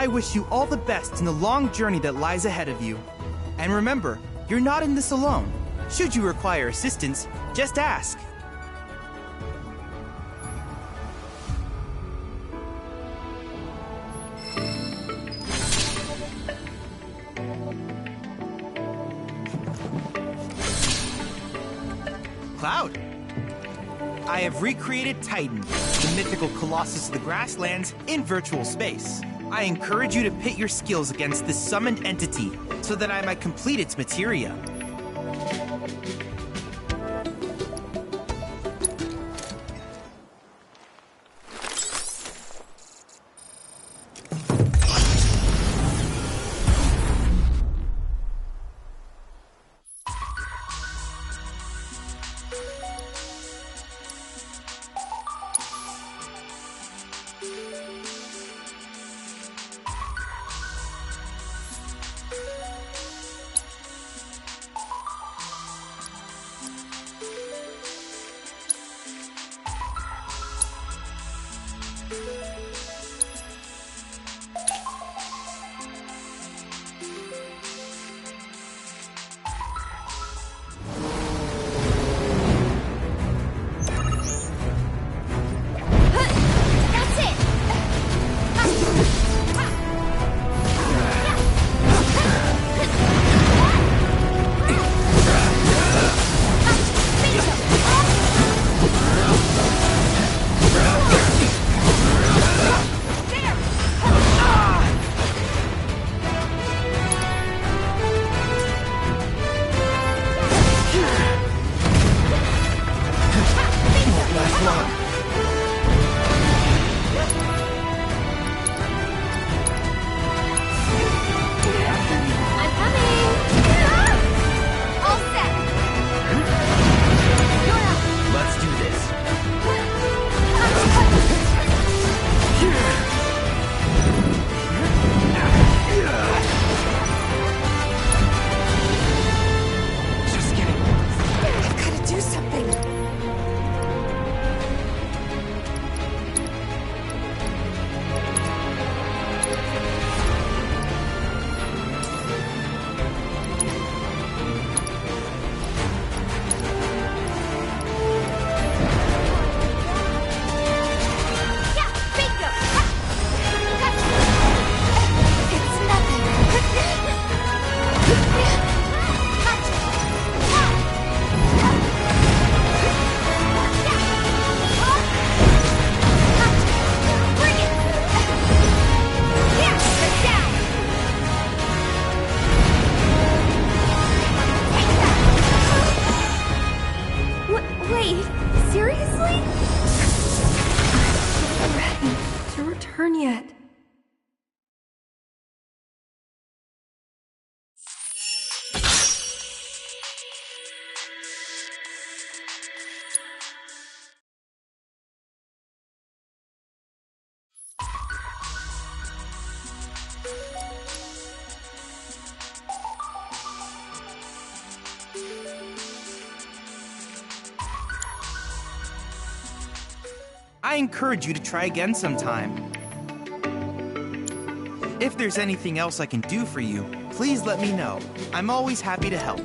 I wish you all the best in the long journey that lies ahead of you. And remember, you're not in this alone. Should you require assistance, just ask. Cloud. I have recreated Titan, the mythical colossus of the grasslands, in virtual space. I encourage you to pit your skills against this summoned entity so that I might complete its materia. I encourage you to try again sometime. If there's anything else I can do for you, please let me know. I'm always happy to help.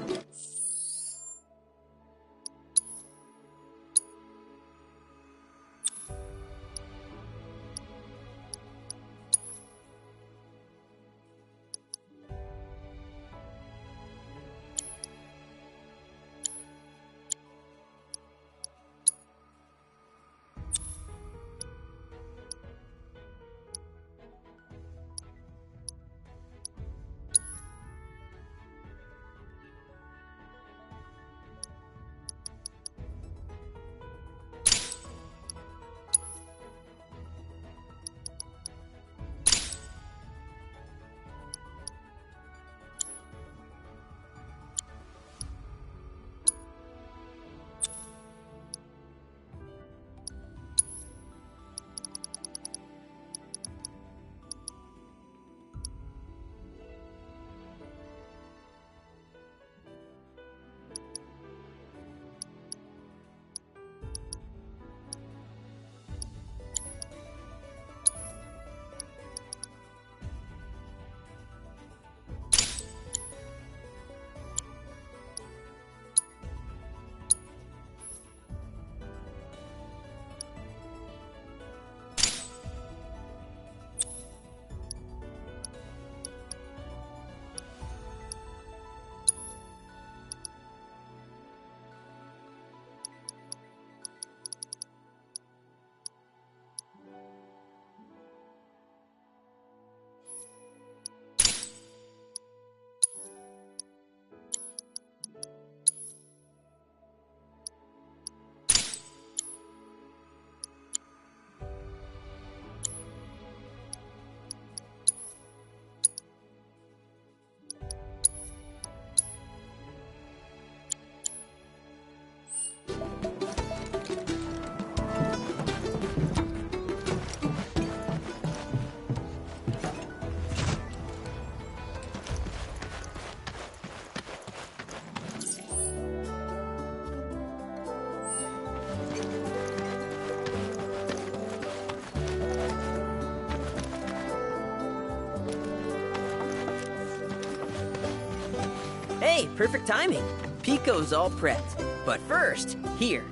Hey, perfect timing. Pico's all prepped. But first, here,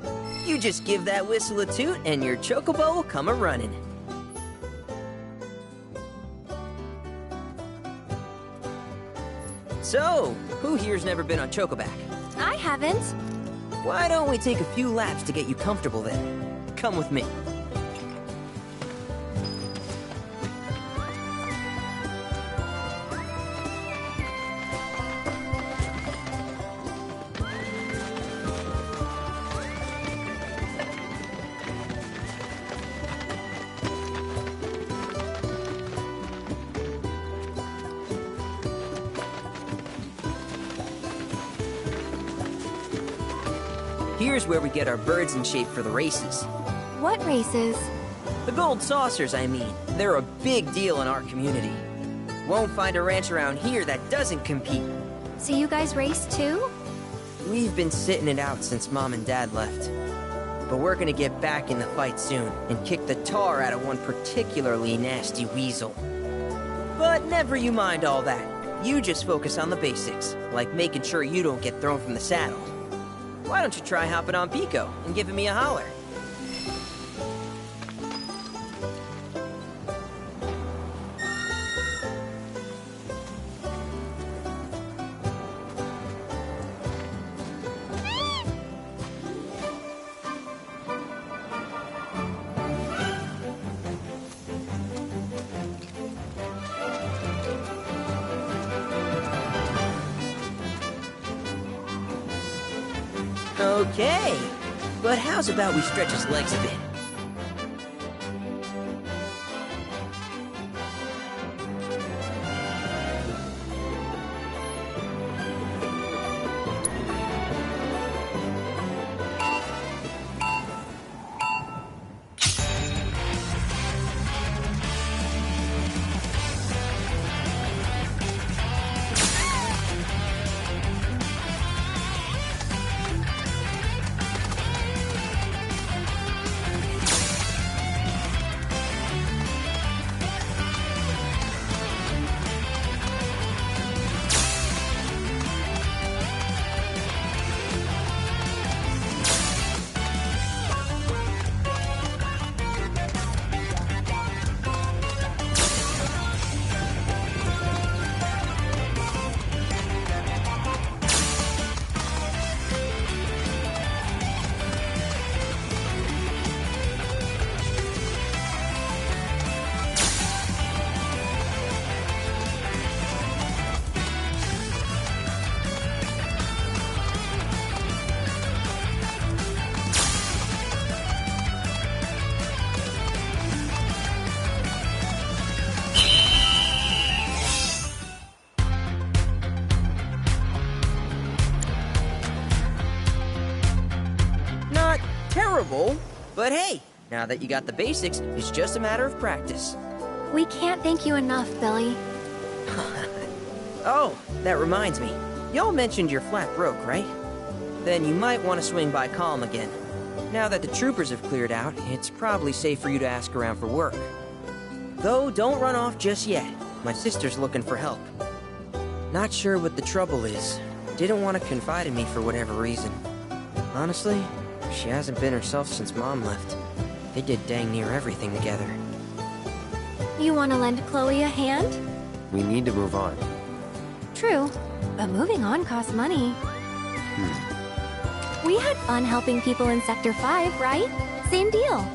you just give that whistle a toot and your chocobo will come a-running. So, who here's never been on Chocoback? I haven't. Why don't we take a few laps to get you comfortable then? Come with me. Here's where we get our birds in shape for the races. What races? The gold saucers, I mean. They're a big deal in our community. Won't find a ranch around here that doesn't compete. So you guys race too? We've been sitting it out since Mom and Dad left. But we're gonna get back in the fight soon and kick the tar out of one particularly nasty weasel. But never you mind all that. You just focus on the basics, like making sure you don't get thrown from the saddle. Why don't you try hopping on Pico and giving me a holler? Okay, but how's about we stretch his legs a bit? Terrible, but hey, now that you got the basics, it's just a matter of practice. We can't thank you enough, Billy. Oh, that reminds me. Y'all mentioned you're flat broke, right? Then you might want to swing by Calm again. Now that the troopers have cleared out, it's probably safe for you to ask around for work. Though, don't run off just yet. My sister's looking for help. Not sure what the trouble is. Didn't want to confide in me for whatever reason. Honestly, she hasn't been herself since Mom left. They did dang near everything together. You want to lend Chloe a hand? We need to move on. True, but moving on costs money. We had fun helping people in Sector 5, right? Same deal.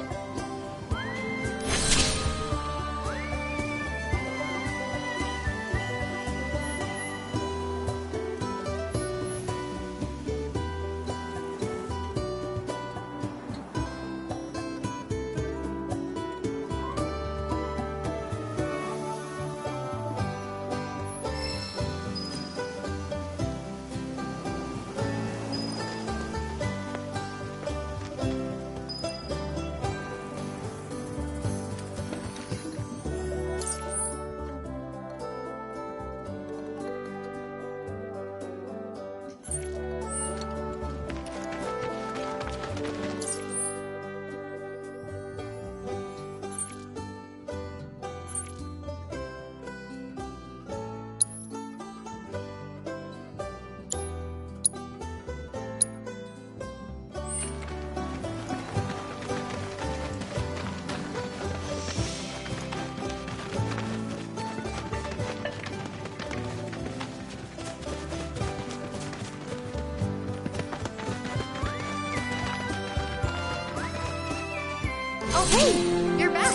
Oh, hey! You're back!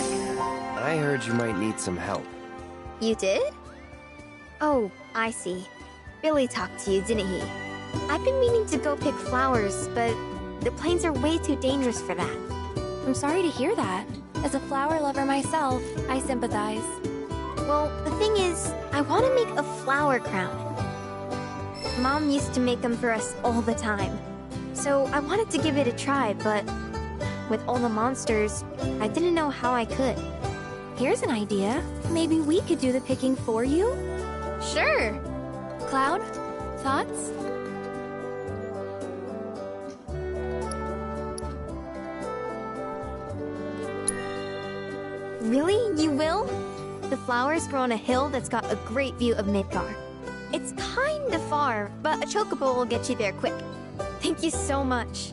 I heard you might need some help. You did? Oh, I see. Billy talked to you, didn't he? I've been meaning to go pick flowers, but the plains are way too dangerous for that. I'm sorry to hear that. As a flower lover myself, I sympathize. Well, the thing is, I want to make a flower crown. Mom used to make them for us all the time. So I wanted to give it a try, but with all the monsters, I didn't know how I could. Here's an idea. Maybe we could do the picking for you? Sure! Cloud, thoughts? Really? You will? The flowers grow on a hill that's got a great view of Midgar. It's kinda far, but a chocobo will get you there quick. Thank you so much.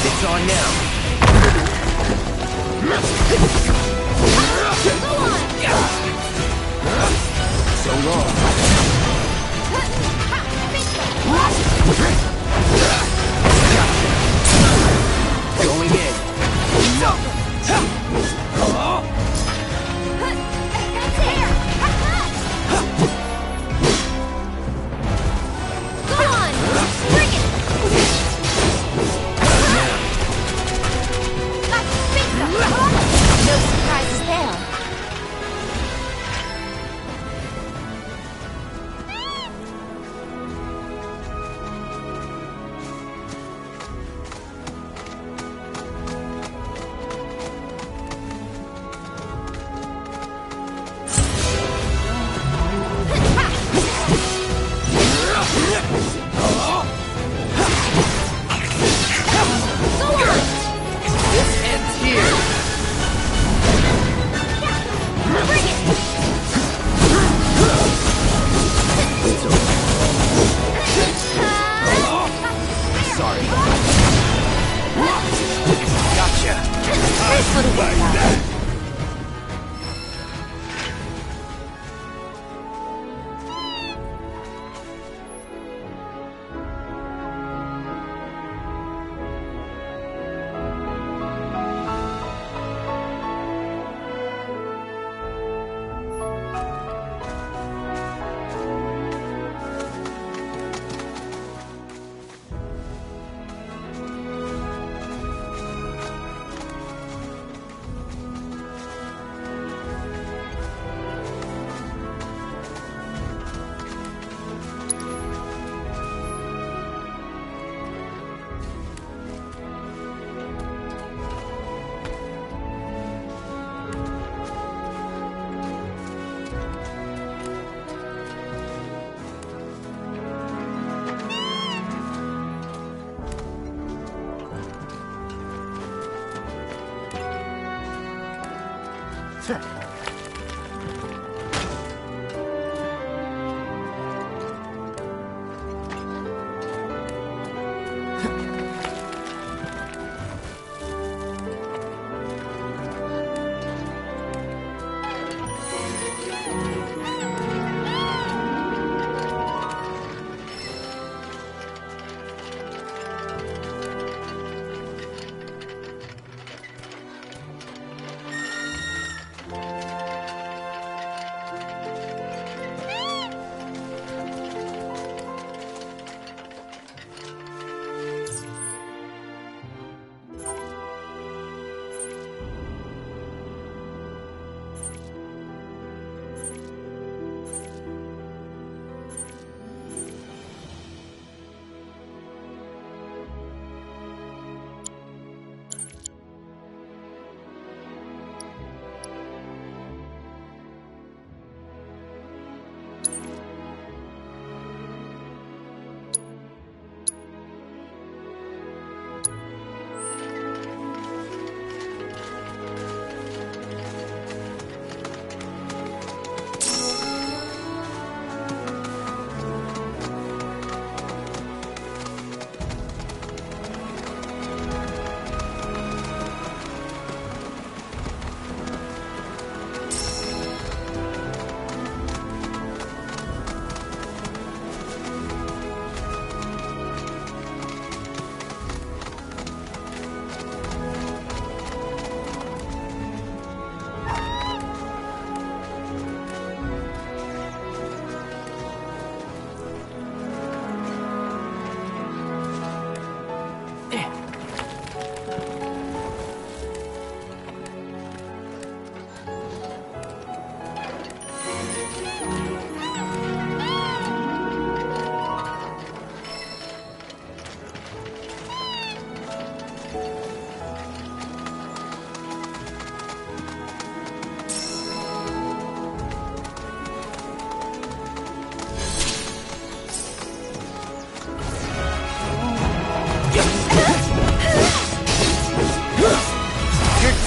It's on now. So long. Going in. No. Go on! Bring it! No surprises there.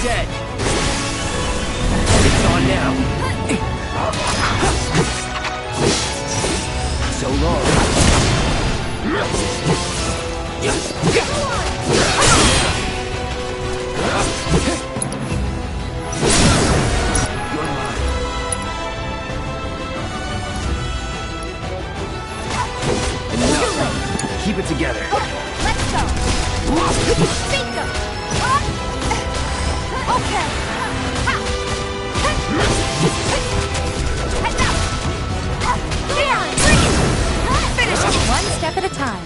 Dead. It's on now. So long. You're mine. Enough. Keep it together. Let's go. Bingo. Okay. Finish it one step at a time.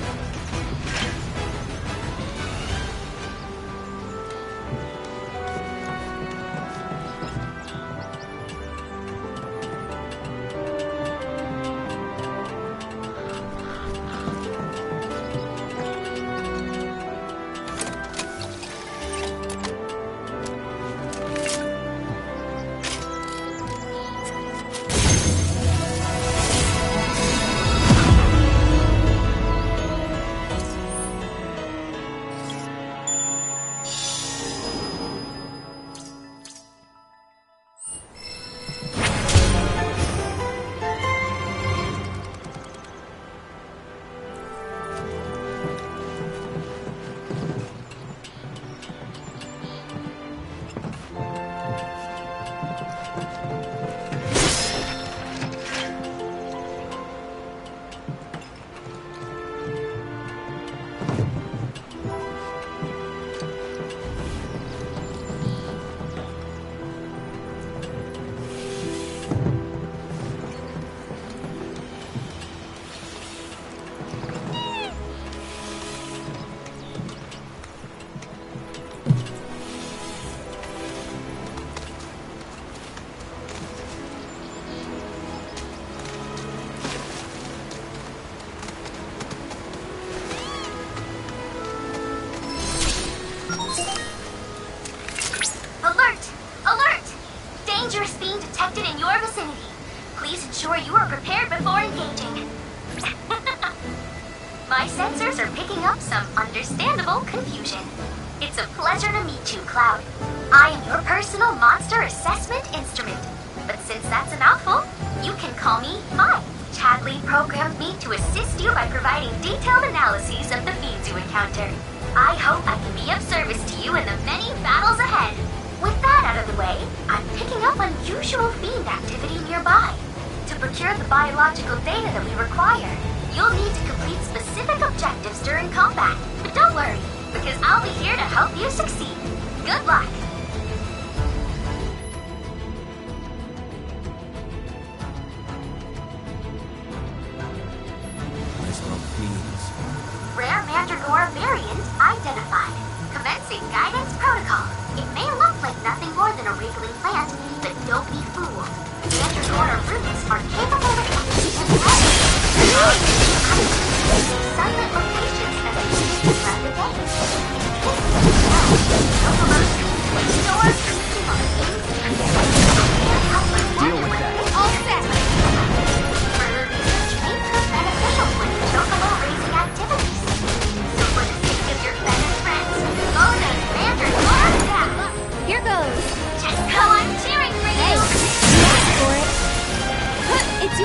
My sensors are picking up some understandable confusion. It's a pleasure to meet you, Cloud. I am your personal monster assessment instrument. But since that's a mouthful, you can call me Five. Chadley programmed me to assist you by providing detailed analyses of the fiends you encounter. I hope I can be of service to you in the many battles ahead. With that out of the way, I'm picking up unusual fiend activity nearby. To procure the biological data that we require, you'll need to complete specific objectives during combat. But don't worry, because I'll be here to help you succeed. Good luck! Rare Mandragora variant identified. Commencing guidance protocol. It may look like nothing more than a wriggling plant, but don't be fooled. Mandragora roots are capable of sunlit locations that are used throughout the day. Deal with that. All set. Further research may prove beneficial for your chocobo raising activities. So for the sake of your feathered friends, go to Mandragora down. Here goes. Just go on cheering for you. Hey, you asked for it. It's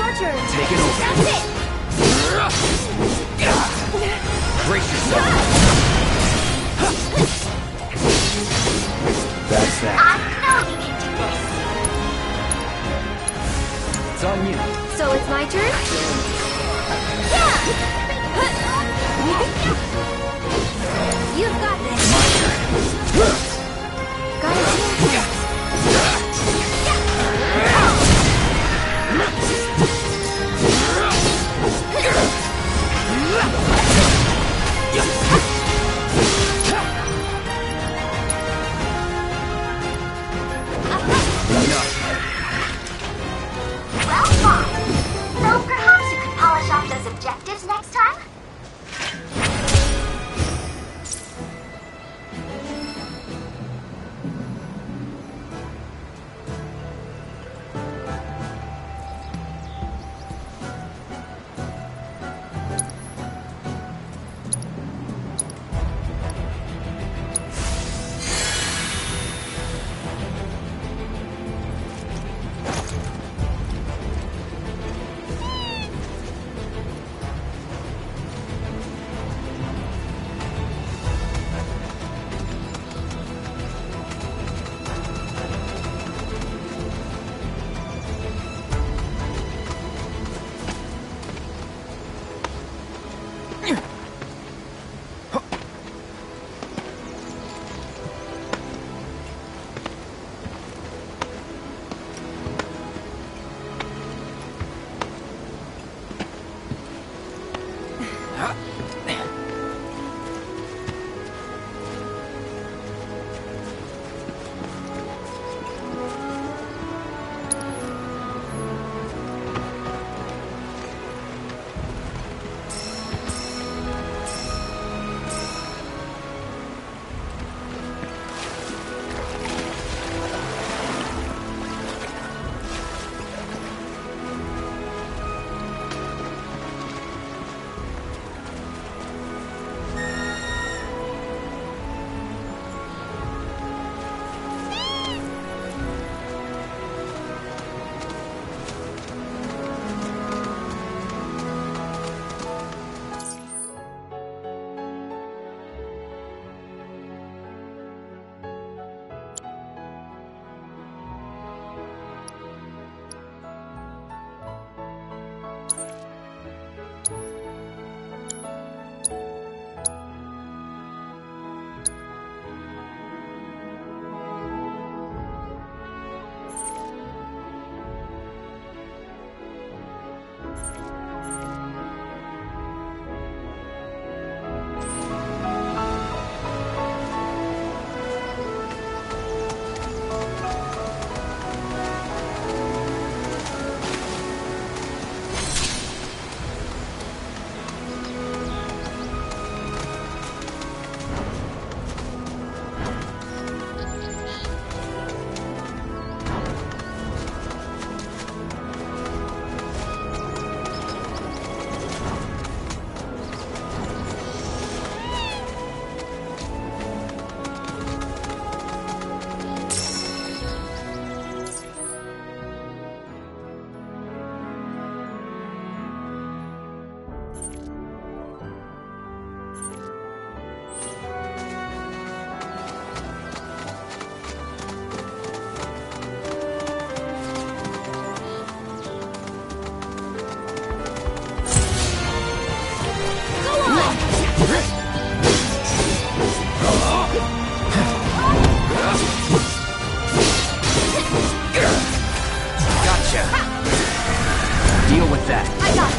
that! I got it!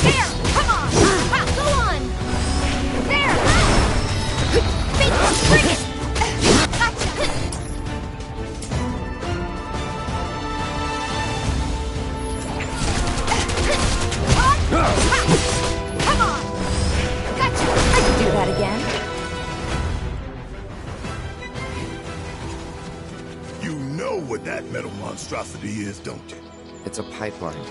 There! Come on! Go on! There! Bring it! Gotcha! Come on! Gotcha! I can do that again. You know what that metal monstrosity is, don't you? It's a pipeline.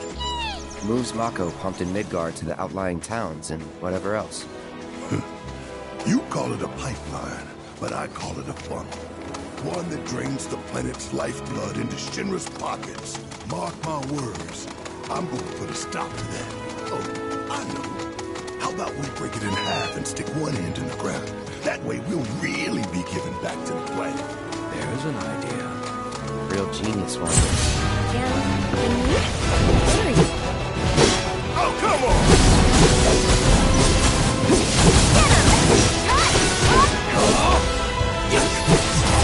Moves Mako pumped in Midgard to the outlying towns and whatever else. You call it a pipeline, but I call it a funnel. One that drains the planet's lifeblood into Shinra's pockets. Mark my words, I'm going to put a stop to that. Oh, I know. How about we break it in half and stick one end in the ground? That way we'll really be giving back to the planet. There's an idea. Real genius one. Oh, come on!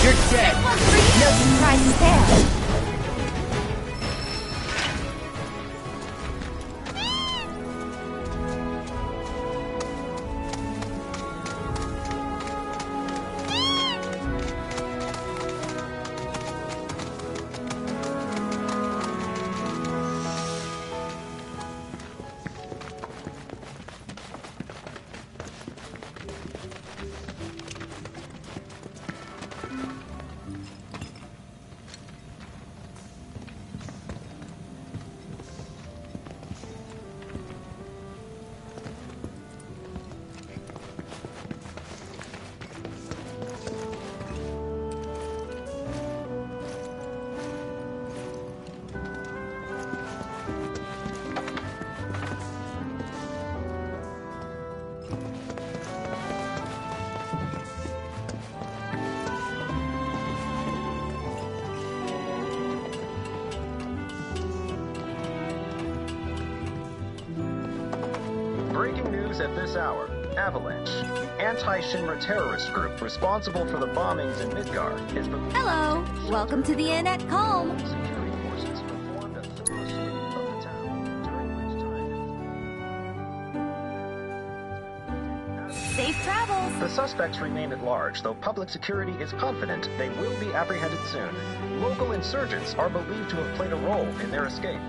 You're dead. No surprises there. Breaking news at this hour. Avalanche, the anti-Shinra terrorist group responsible for the bombings in Midgard, is... Hello. Welcome to the inn at Calm. Security forces performed a thorough sweep of the town, during which time... Safe travels. The suspects remain at large, though public security is confident they will be apprehended soon. Local insurgents are believed to have played a role in their escape.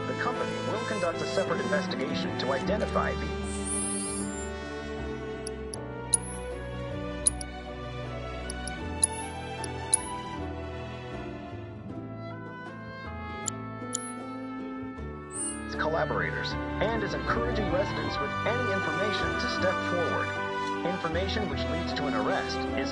The company will conduct a separate investigation to identify the... collaborators, and is encouraging residents with any information to step forward. Information which leads to an arrest is